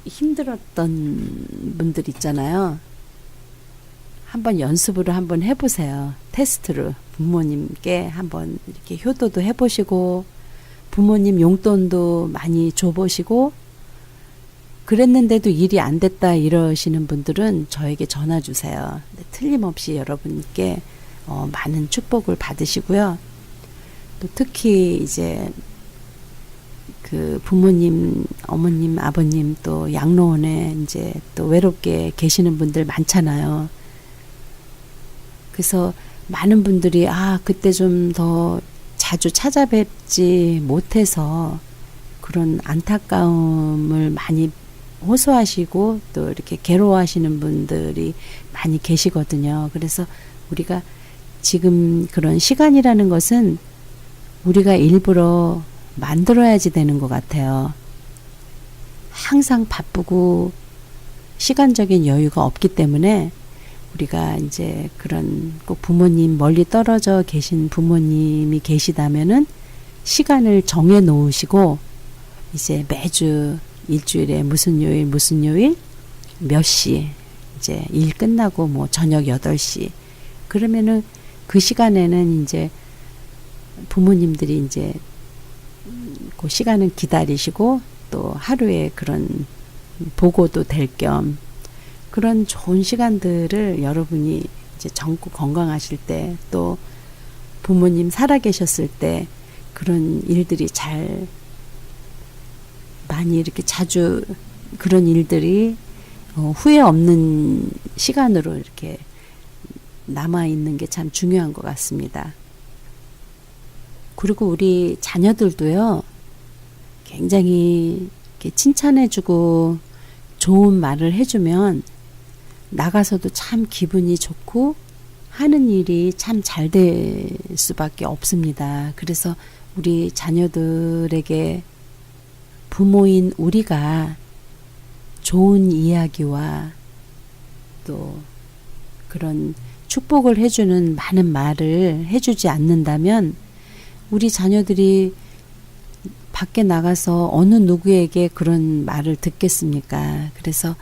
힘들었던 분들 있잖아요. 한번 연습을 한번 해보세요. 테스트를 부모님께 한번 이렇게 효도도 해보시고 부모님 용돈도 많이 줘보시고 그랬는데도 일이 안 됐다 이러시는 분들은 저에게 전화 주세요. 틀림없이 여러분께 많은 축복을 받으시고요. 또 특히 이제 그 부모님, 어머님, 아버님 또 양로원에 이제 또 외롭게 계시는 분들 많잖아요. 그래서 많은 분들이 그때 좀 더 자주 찾아뵙지 못해서 그런 안타까움을 많이 호소하시고 또 이렇게 괴로워하시는 분들이 많이 계시거든요. 그래서 우리가 지금 그런 시간이라는 것은 우리가 일부러 만들어야지 되는 것 같아요. 항상 바쁘고 시간적인 여유가 없기 때문에 우리가 이제 그런 꼭 부모님 멀리 떨어져 계신 부모님이 계시다면은 시간을 정해 놓으시고 이제 매주 일주일에 무슨 요일 몇 시 이제 일 끝나고 뭐 저녁 8시 그러면은 그 시간에는 이제 부모님들이 이제 그 시간을 기다리시고 또 하루에 그런 보고도 될 겸 그런 좋은 시간들을 여러분이 이제 젊고 건강하실 때 또 부모님 살아계셨을 때 그런 일들이 잘 많이 이렇게 자주 그런 일들이 후회 없는 시간으로 이렇게 남아있는 게 참 중요한 것 같습니다. 그리고 우리 자녀들도요, 굉장히 이렇게 칭찬해주고 좋은 말을 해주면 나가서도 참 기분이 좋고 하는 일이 참 잘 될 수밖에 없습니다. 그래서 우리 자녀들에게 부모인 우리가 좋은 이야기와 또 그런 축복을 해주는 많은 말을 해주지 않는다면 우리 자녀들이 밖에 나가서 어느 누구에게 그런 말을 듣겠습니까? 그래서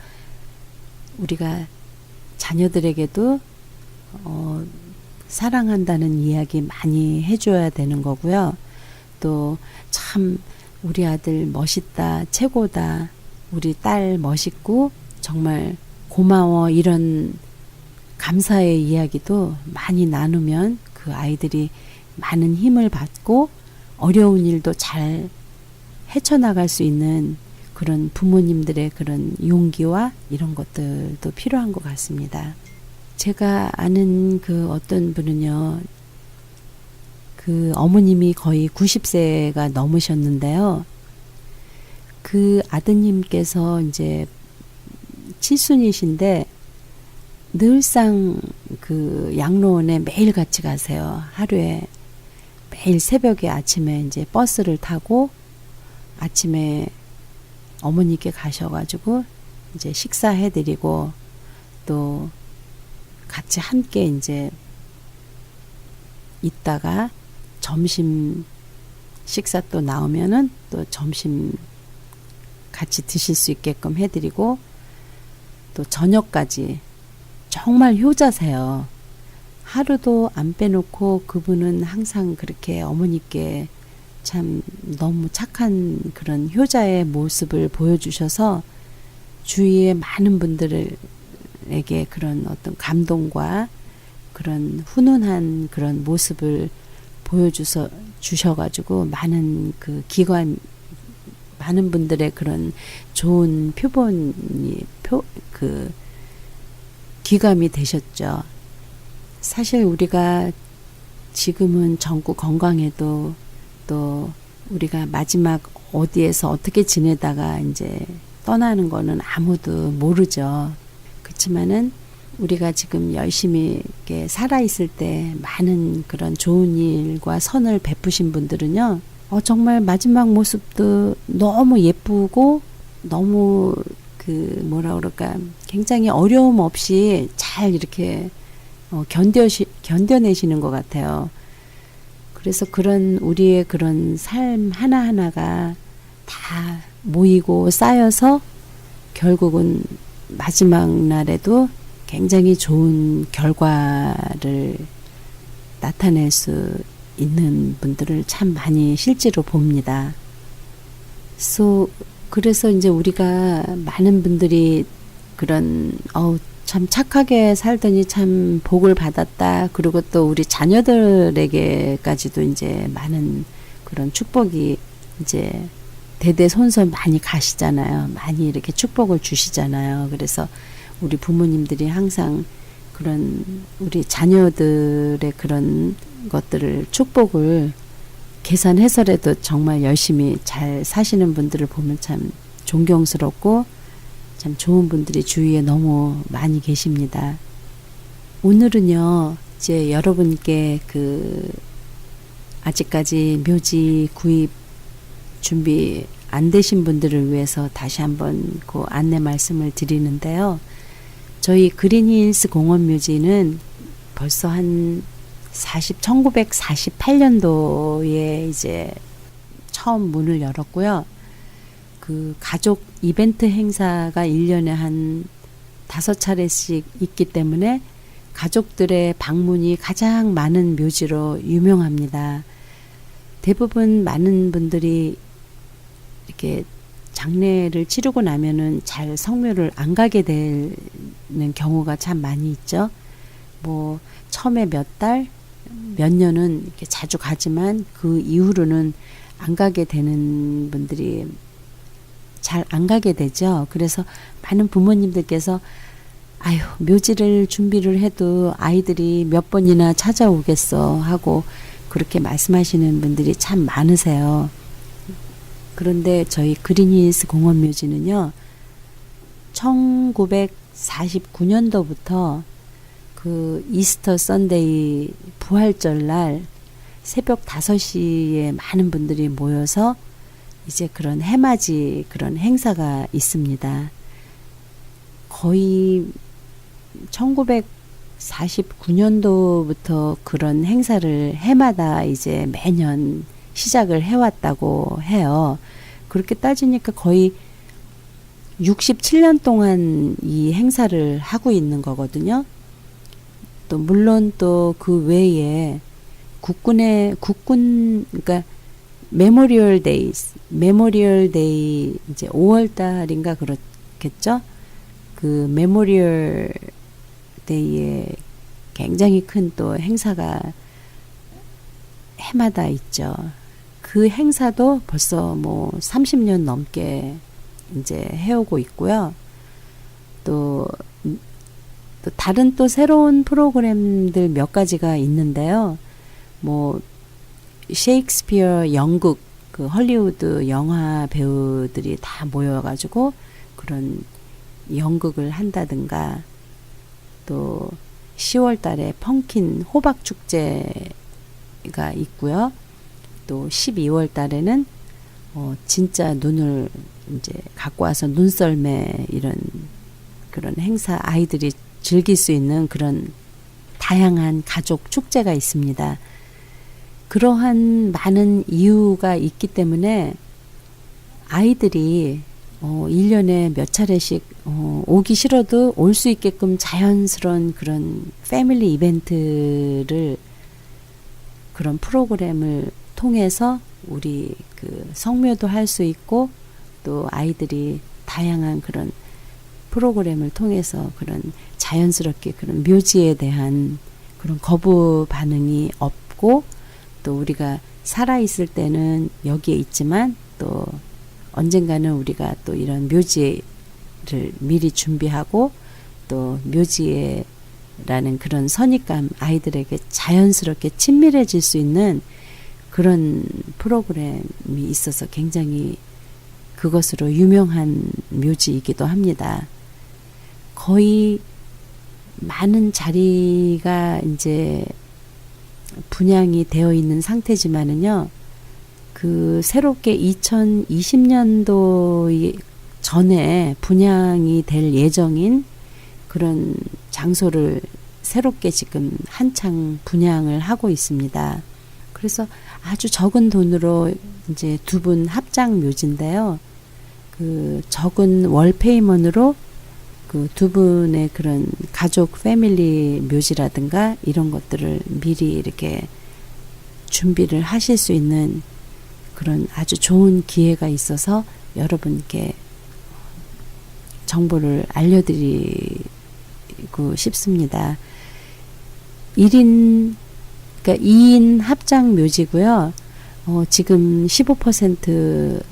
우리가 자녀들에게도 사랑한다는 이야기 많이 해줘야 되는 거고요. 또 참 우리 아들 멋있다, 최고다, 우리 딸 멋있고 정말 고마워 이런 감사의 이야기도 많이 나누면 그 아이들이 많은 힘을 받고 어려운 일도 잘 헤쳐나갈 수 있는 그런 부모님들의 그런 용기와 이런 것들도 필요한 것 같습니다. 제가 아는 그 어떤 분은요, 그 어머님이 거의 90세가 넘으셨는데요. 그 아드님께서 이제 칠순이신데 늘상 그 양로원에 매일 같이 가세요. 하루에 매일 새벽에 아침에 이제 버스를 타고 아침에 어머니께 가셔가지고 이제 식사해드리고 또 같이 함께 이제 있다가 점심 식사 또 나오면은 또 점심 같이 드실 수 있게끔 해드리고 또 저녁까지 정말 효자세요. 하루도 안 빼놓고 그분은 항상 그렇게 어머니께 참 너무 착한 그런 효자의 모습을 보여주셔서 주위의 많은 분들에게 그런 어떤 감동과 그런 훈훈한 그런 모습을 주셔가지고 많은 그 많은 분들의 그런 좋은 귀감이 되셨죠. 사실 우리가 지금은 전국 건강해도 또 우리가 마지막 어디에서 어떻게 지내다가 이제 떠나는 거는 아무도 모르죠. 그렇지만은 우리가 지금 열심히 이렇게 살아있을 때 많은 그런 좋은 일과 선을 베푸신 분들은요, 정말 마지막 모습도 너무 예쁘고 너무 굉장히 어려움 없이 잘 이렇게 견뎌내시는 것 같아요. 그래서 그런 우리의 그런 삶 하나하나가 다 모이고 쌓여서 결국은 마지막 날에도 굉장히 좋은 결과를 나타낼 수 있는 분들을 참 많이 실제로 봅니다. 그래서 이제 우리가 많은 분들이 그런 참 착하게 살더니 참 복을 받았다. 그리고 또 우리 자녀들에게까지도 이제 많은 그런 축복이 이제 대대손손 많이 가시잖아요. 많이 이렇게 축복을 주시잖아요. 그래서 우리 부모님들이 항상 그런 우리 자녀들의 그런 것들을 축복을 계산해서라도 정말 열심히 잘 사시는 분들을 보면 참 존경스럽고 참 좋은 분들이 주위에 너무 많이 계십니다. 오늘은요, 이제 여러분께 아직까지 묘지 구입 준비 안 되신 분들을 위해서 다시 한번 그 안내 말씀을 드리는데요. 저희 그린힐스 공원묘지는 벌써 한 1948년도에 이제 처음 문을 열었고요. 그 가족 이벤트 행사가 1년에 한 5차례씩 있기 때문에 가족들의 방문이 가장 많은 묘지로 유명합니다. 대부분 많은 분들이 이렇게 장례를 치르고 나면은 잘 성묘를 안 가게 되는 경우가 참 많이 있죠. 뭐 처음에 몇 달, 몇 년은 이렇게 자주 가지만 그 이후로는 안 가게 되는 분들이 잘 안 가게 되죠. 그래서 많은 부모님들께서 묘지를 준비를 해도 아이들이 몇 번이나 찾아오겠어 하고 그렇게 말씀하시는 분들이 참 많으세요. 그런데 저희 그린힐스 공원묘지는요, 1949년도부터 그 이스터 선데이 부활절 날 새벽 5시에 많은 분들이 모여서 이제 그런 해맞이 그런 행사가 있습니다. 거의 1949년도부터 그런 행사를 해마다 이제 매년 시작을 해왔다고 해요. 그렇게 따지니까 거의 67년 동안 이 행사를 하고 있는 거거든요. 또 물론 또 그 외에 그러니까 메모리얼 데이 이제 5월 달인가 그렇겠죠. 그 메모리얼 데이에 굉장히 큰 또 행사가 해마다 있죠. 그 행사도 벌써 뭐 30년 넘게 이제 해오고 있고요. 또 다른 또 새로운 프로그램들 몇 가지가 있는데요. 뭐 셰익스피어 영국 그 헐리우드 영화 배우들이 다 모여가지고 그런 연극을 한다든가, 또 10월 달에 펑킨 호박 축제가 있고요. 또 12월 달에는 진짜 눈을 이제 갖고 와서 눈썰매 이런 그런 행사, 아이들이 즐길 수 있는 그런 다양한 가족 축제가 있습니다. 그러한 많은 이유가 있기 때문에 아이들이 1년에 몇 차례씩 오기 싫어도 올 수 있게끔 자연스러운 그런 패밀리 이벤트를, 그런 프로그램을 통해서 우리 그 성묘도 할 수 있고, 또 아이들이 다양한 그런 프로그램을 통해서 그런 자연스럽게 그런 묘지에 대한 그런 거부 반응이 없고, 또 우리가 살아있을 때는 여기에 있지만 또 언젠가는 우리가 또 이런 묘지를 미리 준비하고, 또 묘지에라는 그런 선입감, 아이들에게 자연스럽게 친밀해질 수 있는 그런 프로그램이 있어서 굉장히 그것으로 유명한 묘지이기도 합니다. 거의 많은 자리가 이제 분양이 되어 있는 상태지만은요, 그 새롭게 2020년도 전에 분양이 될 예정인 그런 장소를 새롭게 지금 한창 분양을 하고 있습니다. 그래서 아주 적은 돈으로 이제 두 분 합장 묘지인데요. 그 적은 월 페이먼으로 그 두 분의 그런 가족 패밀리 묘지라든가 이런 것들을 미리 이렇게 준비를 하실 수 있는 그런 아주 좋은 기회가 있어서 여러분께 정보를 알려드리고 싶습니다. 1인, 그러니까 2인 합장 묘지고요. 지금 15%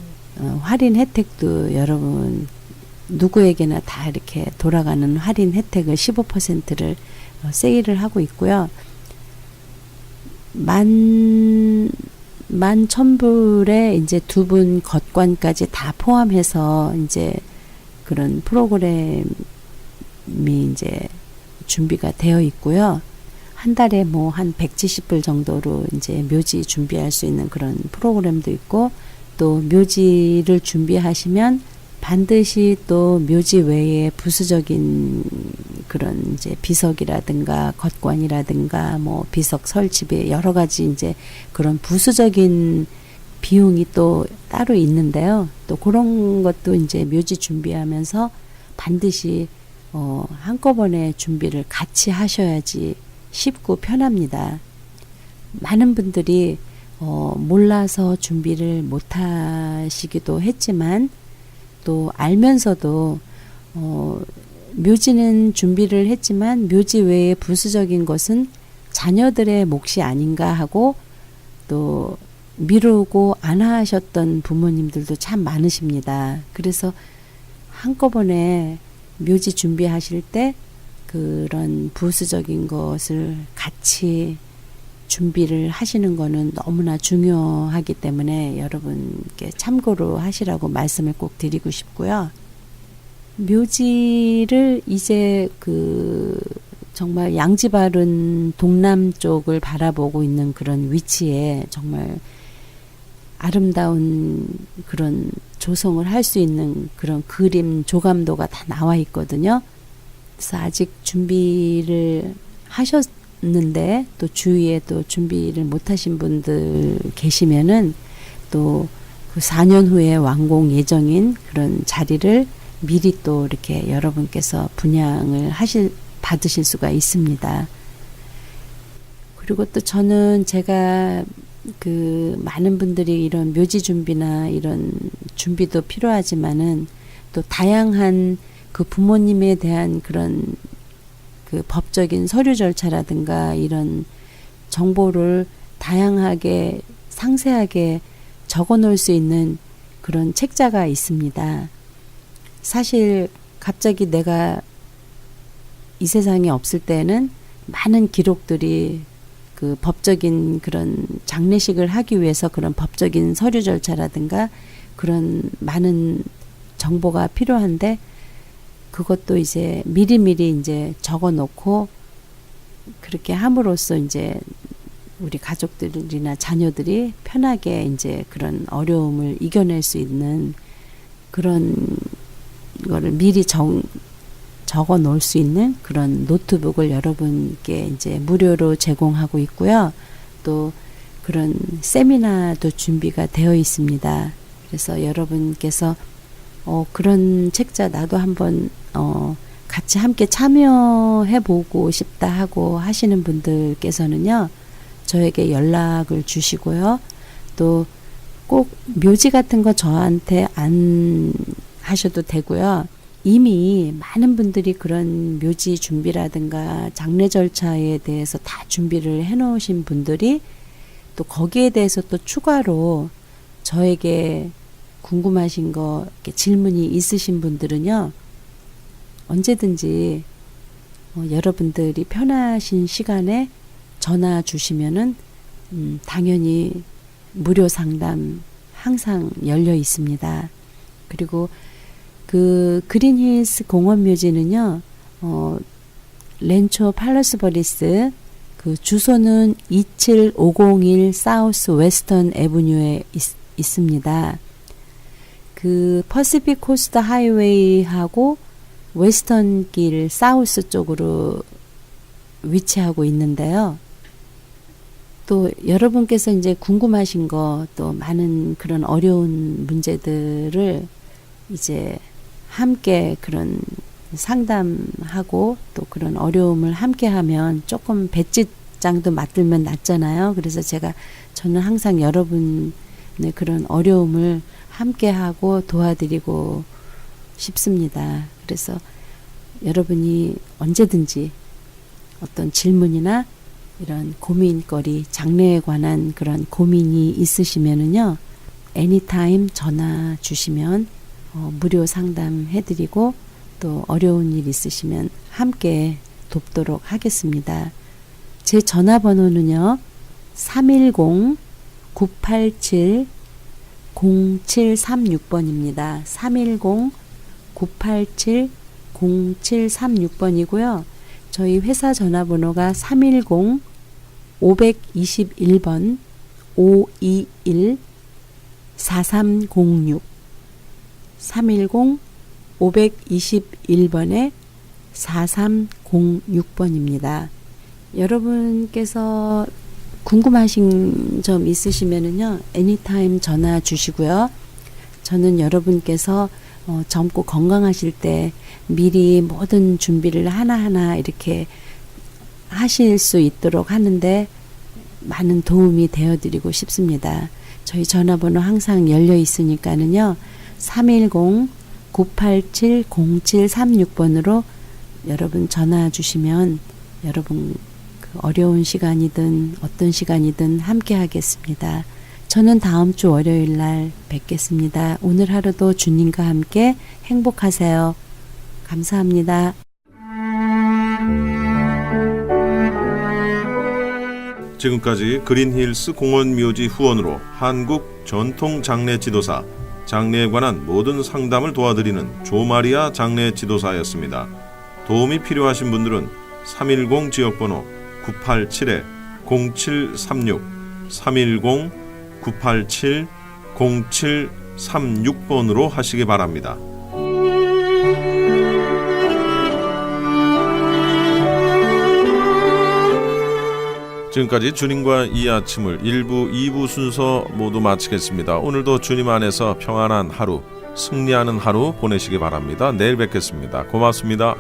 할인 혜택도 여러분 누구에게나 다 이렇게 돌아가는 할인 혜택을 15%를 세일을 하고 있고요. 11,000불에 이제 두 분 겉관까지 다 포함해서 이제 그런 프로그램이 이제 준비가 되어 있고요. 한 달에 뭐 한 170불 정도로 이제 묘지 준비할 수 있는 그런 프로그램도 있고, 또 묘지를 준비하시면 반드시 또 묘지 외에 부수적인 그런 이제 비석이라든가 겉관이라든가 뭐 비석 설치비 여러 가지 이제 그런 부수적인 비용이 또 따로 있는데요. 또 그런 것도 이제 묘지 준비하면서 반드시 한꺼번에 준비를 같이 하셔야지 쉽고 편합니다. 많은 분들이 몰라서 준비를 못 하시기도 했지만, 또 알면서도 묘지는 준비를 했지만 묘지 외에 부수적인 것은 자녀들의 몫이 아닌가 하고 또 미루고 안 하셨던 부모님들도 참 많으십니다. 그래서 한꺼번에 묘지 준비하실 때 그런 부수적인 것을 같이 준비를 하시는 거는 너무나 중요하기 때문에 여러분께 참고로 하시라고 말씀을 꼭 드리고 싶고요. 묘지를 이제 그 정말 양지바른 동남쪽을 바라보고 있는 그런 위치에 정말 아름다운 그런 조성을 할 수 있는 그런 그림 조감도가 다 나와 있거든요. 그래서 아직 준비를 하셨는데 또 주위에 또 준비를 못 하신 분들 계시면은 또 그 4년 후에 완공 예정인 그런 자리를 미리 또 이렇게 여러분께서 분양을 받으실 수가 있습니다. 그리고 또 저는 제가 그 많은 분들이 이런 묘지 준비나 이런 준비도 필요하지만은 또 다양한 그 부모님에 대한 그런 그 법적인 서류 절차라든가 이런 정보를 다양하게 상세하게 적어 놓을 수 있는 그런 책자가 있습니다. 사실 갑자기 내가 이 세상에 없을 때는 많은 기록들이 그 법적인 그런 장례식을 하기 위해서 그런 법적인 서류 절차라든가 그런 많은 정보가 필요한데 그것도 이제 미리미리 이제 적어 놓고 그렇게 함으로써 이제 우리 가족들이나 자녀들이 편하게 이제 그런 어려움을 이겨낼 수 있는 그런 거를 미리 적어 놓을 수 있는 그런 노트북을 여러분께 이제 무료로 제공하고 있고요. 또 그런 세미나도 준비가 되어 있습니다. 그래서 여러분께서 그런 책자 나도 한번 같이 함께 참여해 보고 싶다 하고 하시는 분들께서는요. 저에게 연락을 주시고요. 또 꼭 묘지 같은 거 저한테 안 하셔도 되고요. 이미 많은 분들이 그런 묘지 준비라든가 장례 절차에 대해서 다 준비를 해 놓으신 분들이 또 거기에 대해서 또 추가로 저에게 궁금하신 거 질문이 있으신 분들은요. 언제든지 여러분들이 편하신 시간에 전화 주시면은 당연히 무료 상담 항상 열려 있습니다. 그리고 그 그린힐스 공원묘지는요. 렌초 팔러스버리스 그 주소는 27501 사우스 웨스턴 애브뉴에 있습니다. 그 퍼시픽 코스트 하이웨이하고 웨스턴 길 사우스 쪽으로 위치하고 있는데요. 또 여러분께서 이제 궁금하신 거 또 많은 그런 어려운 문제들을 이제 함께 그런 상담하고 또 그런 어려움을 함께 하면 조금 배짓장도 맞들면 낫잖아요. 그래서 저는 항상 여러분의 그런 어려움을 함께 하고 도와드리고 싶습니다. 그래서 여러분이 언제든지 어떤 질문이나 이런 고민거리, 장래에 관한 그런 고민이 있으시면은요, 애니타임 전화 주시면 무료 상담해드리고 또 어려운 일 있으시면 함께 돕도록 하겠습니다. 제 전화번호는요, 310-987-0736번입니다. 310-987-0736번이고요. 저희 회사 전화번호가 310-521번 521-4306 310-521번에 4306번입니다. 여러분께서 궁금하신 점 있으시면은요, 애니타임 전화 주시고요. 저는 여러분께서 젊고 건강하실 때 미리 모든 준비를 하나하나 이렇게 하실 수 있도록 하는데 많은 도움이 되어드리고 싶습니다. 저희 전화번호 항상 열려 있으니까는요. 310-987-0736번으로 여러분 전화 주시면 여러분 그 어려운 시간이든 어떤 시간이든 함께 하겠습니다. 저는 다음 주 월요일 날 뵙겠습니다. 오늘 하루도 주님과 함께 행복하세요. 감사합니다. 지금까지 그린힐스 공원묘지 후원으로 한국 전통장례지도사, 장례에 관한 모든 상담을 도와드리는 조마리아 장례지도사였습니다. 도움이 필요하신 분들은 310 지역번호 987-0736 310-987-0736번으로 하시기 바랍니다. 지금까지 주님과 이 아침을 1부, 2부 순서 모두 마치겠습니다. 오늘도 주님 안에서 평안한 하루, 승리하는 하루 보내시기 바랍니다. 내일 뵙겠습니다. 고맙습니다.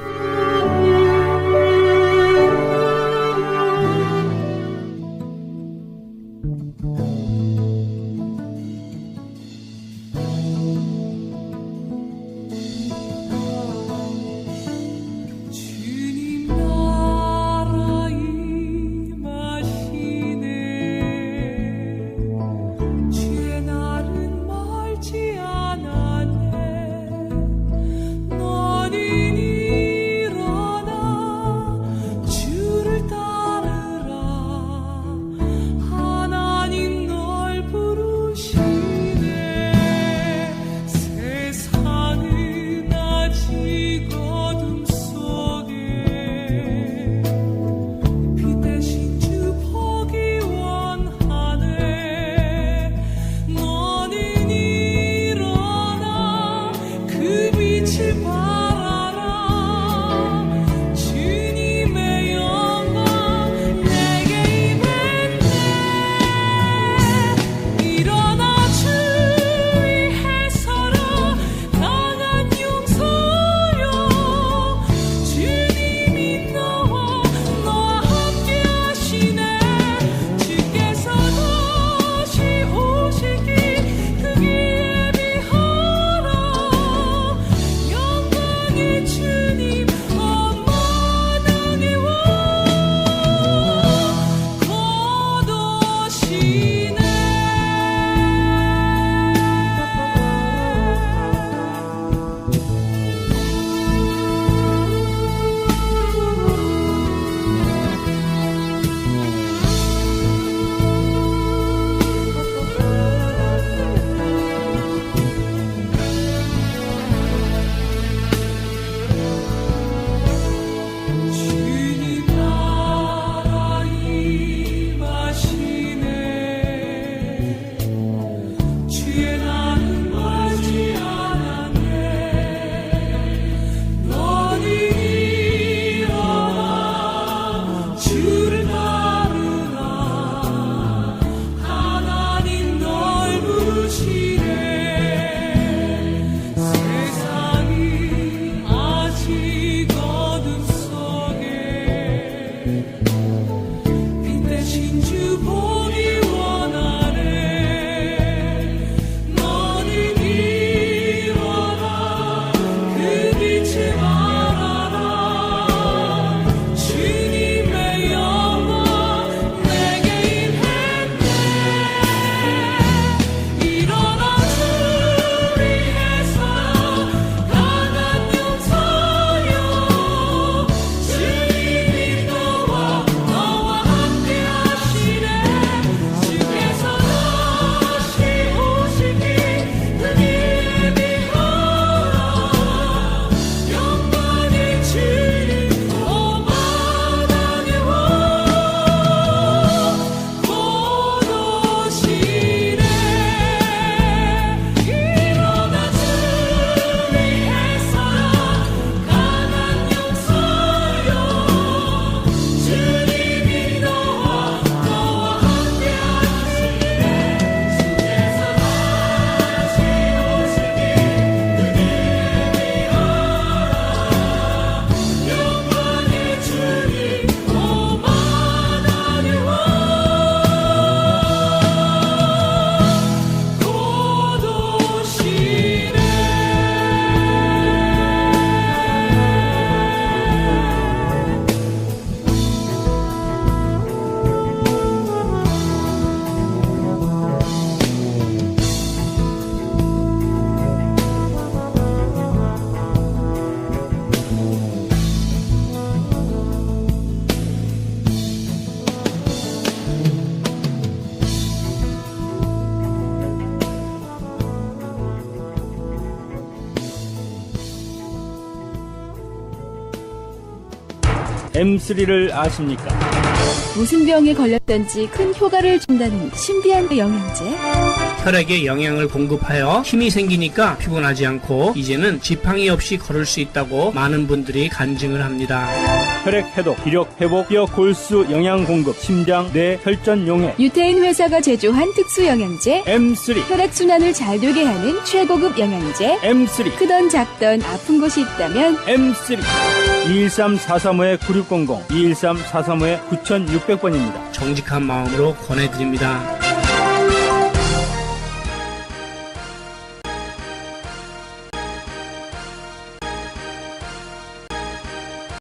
M3를 아십니까? 무슨 병에 걸렸던지 큰 효과를 준다는 신비한 영양제. 혈액에 영양을 공급하여 힘이 생기니까 피곤하지 않고 이제는 지팡이 없이 걸을 수 있다고 많은 분들이 간증을 합니다. 혈액 해독, 기력 회복, 뼈 골수 영양 공급, 심장, 뇌, 혈전 용해. 유태인 회사가 제조한 특수 영양제. M3, 혈액순환을 잘 되게 하는 최고급 영양제. M3, 크던 작던 아픈 곳이 있다면 M3. 213-435-9600, 213-435-9600번입니다. 정직한 마음으로 권해드립니다.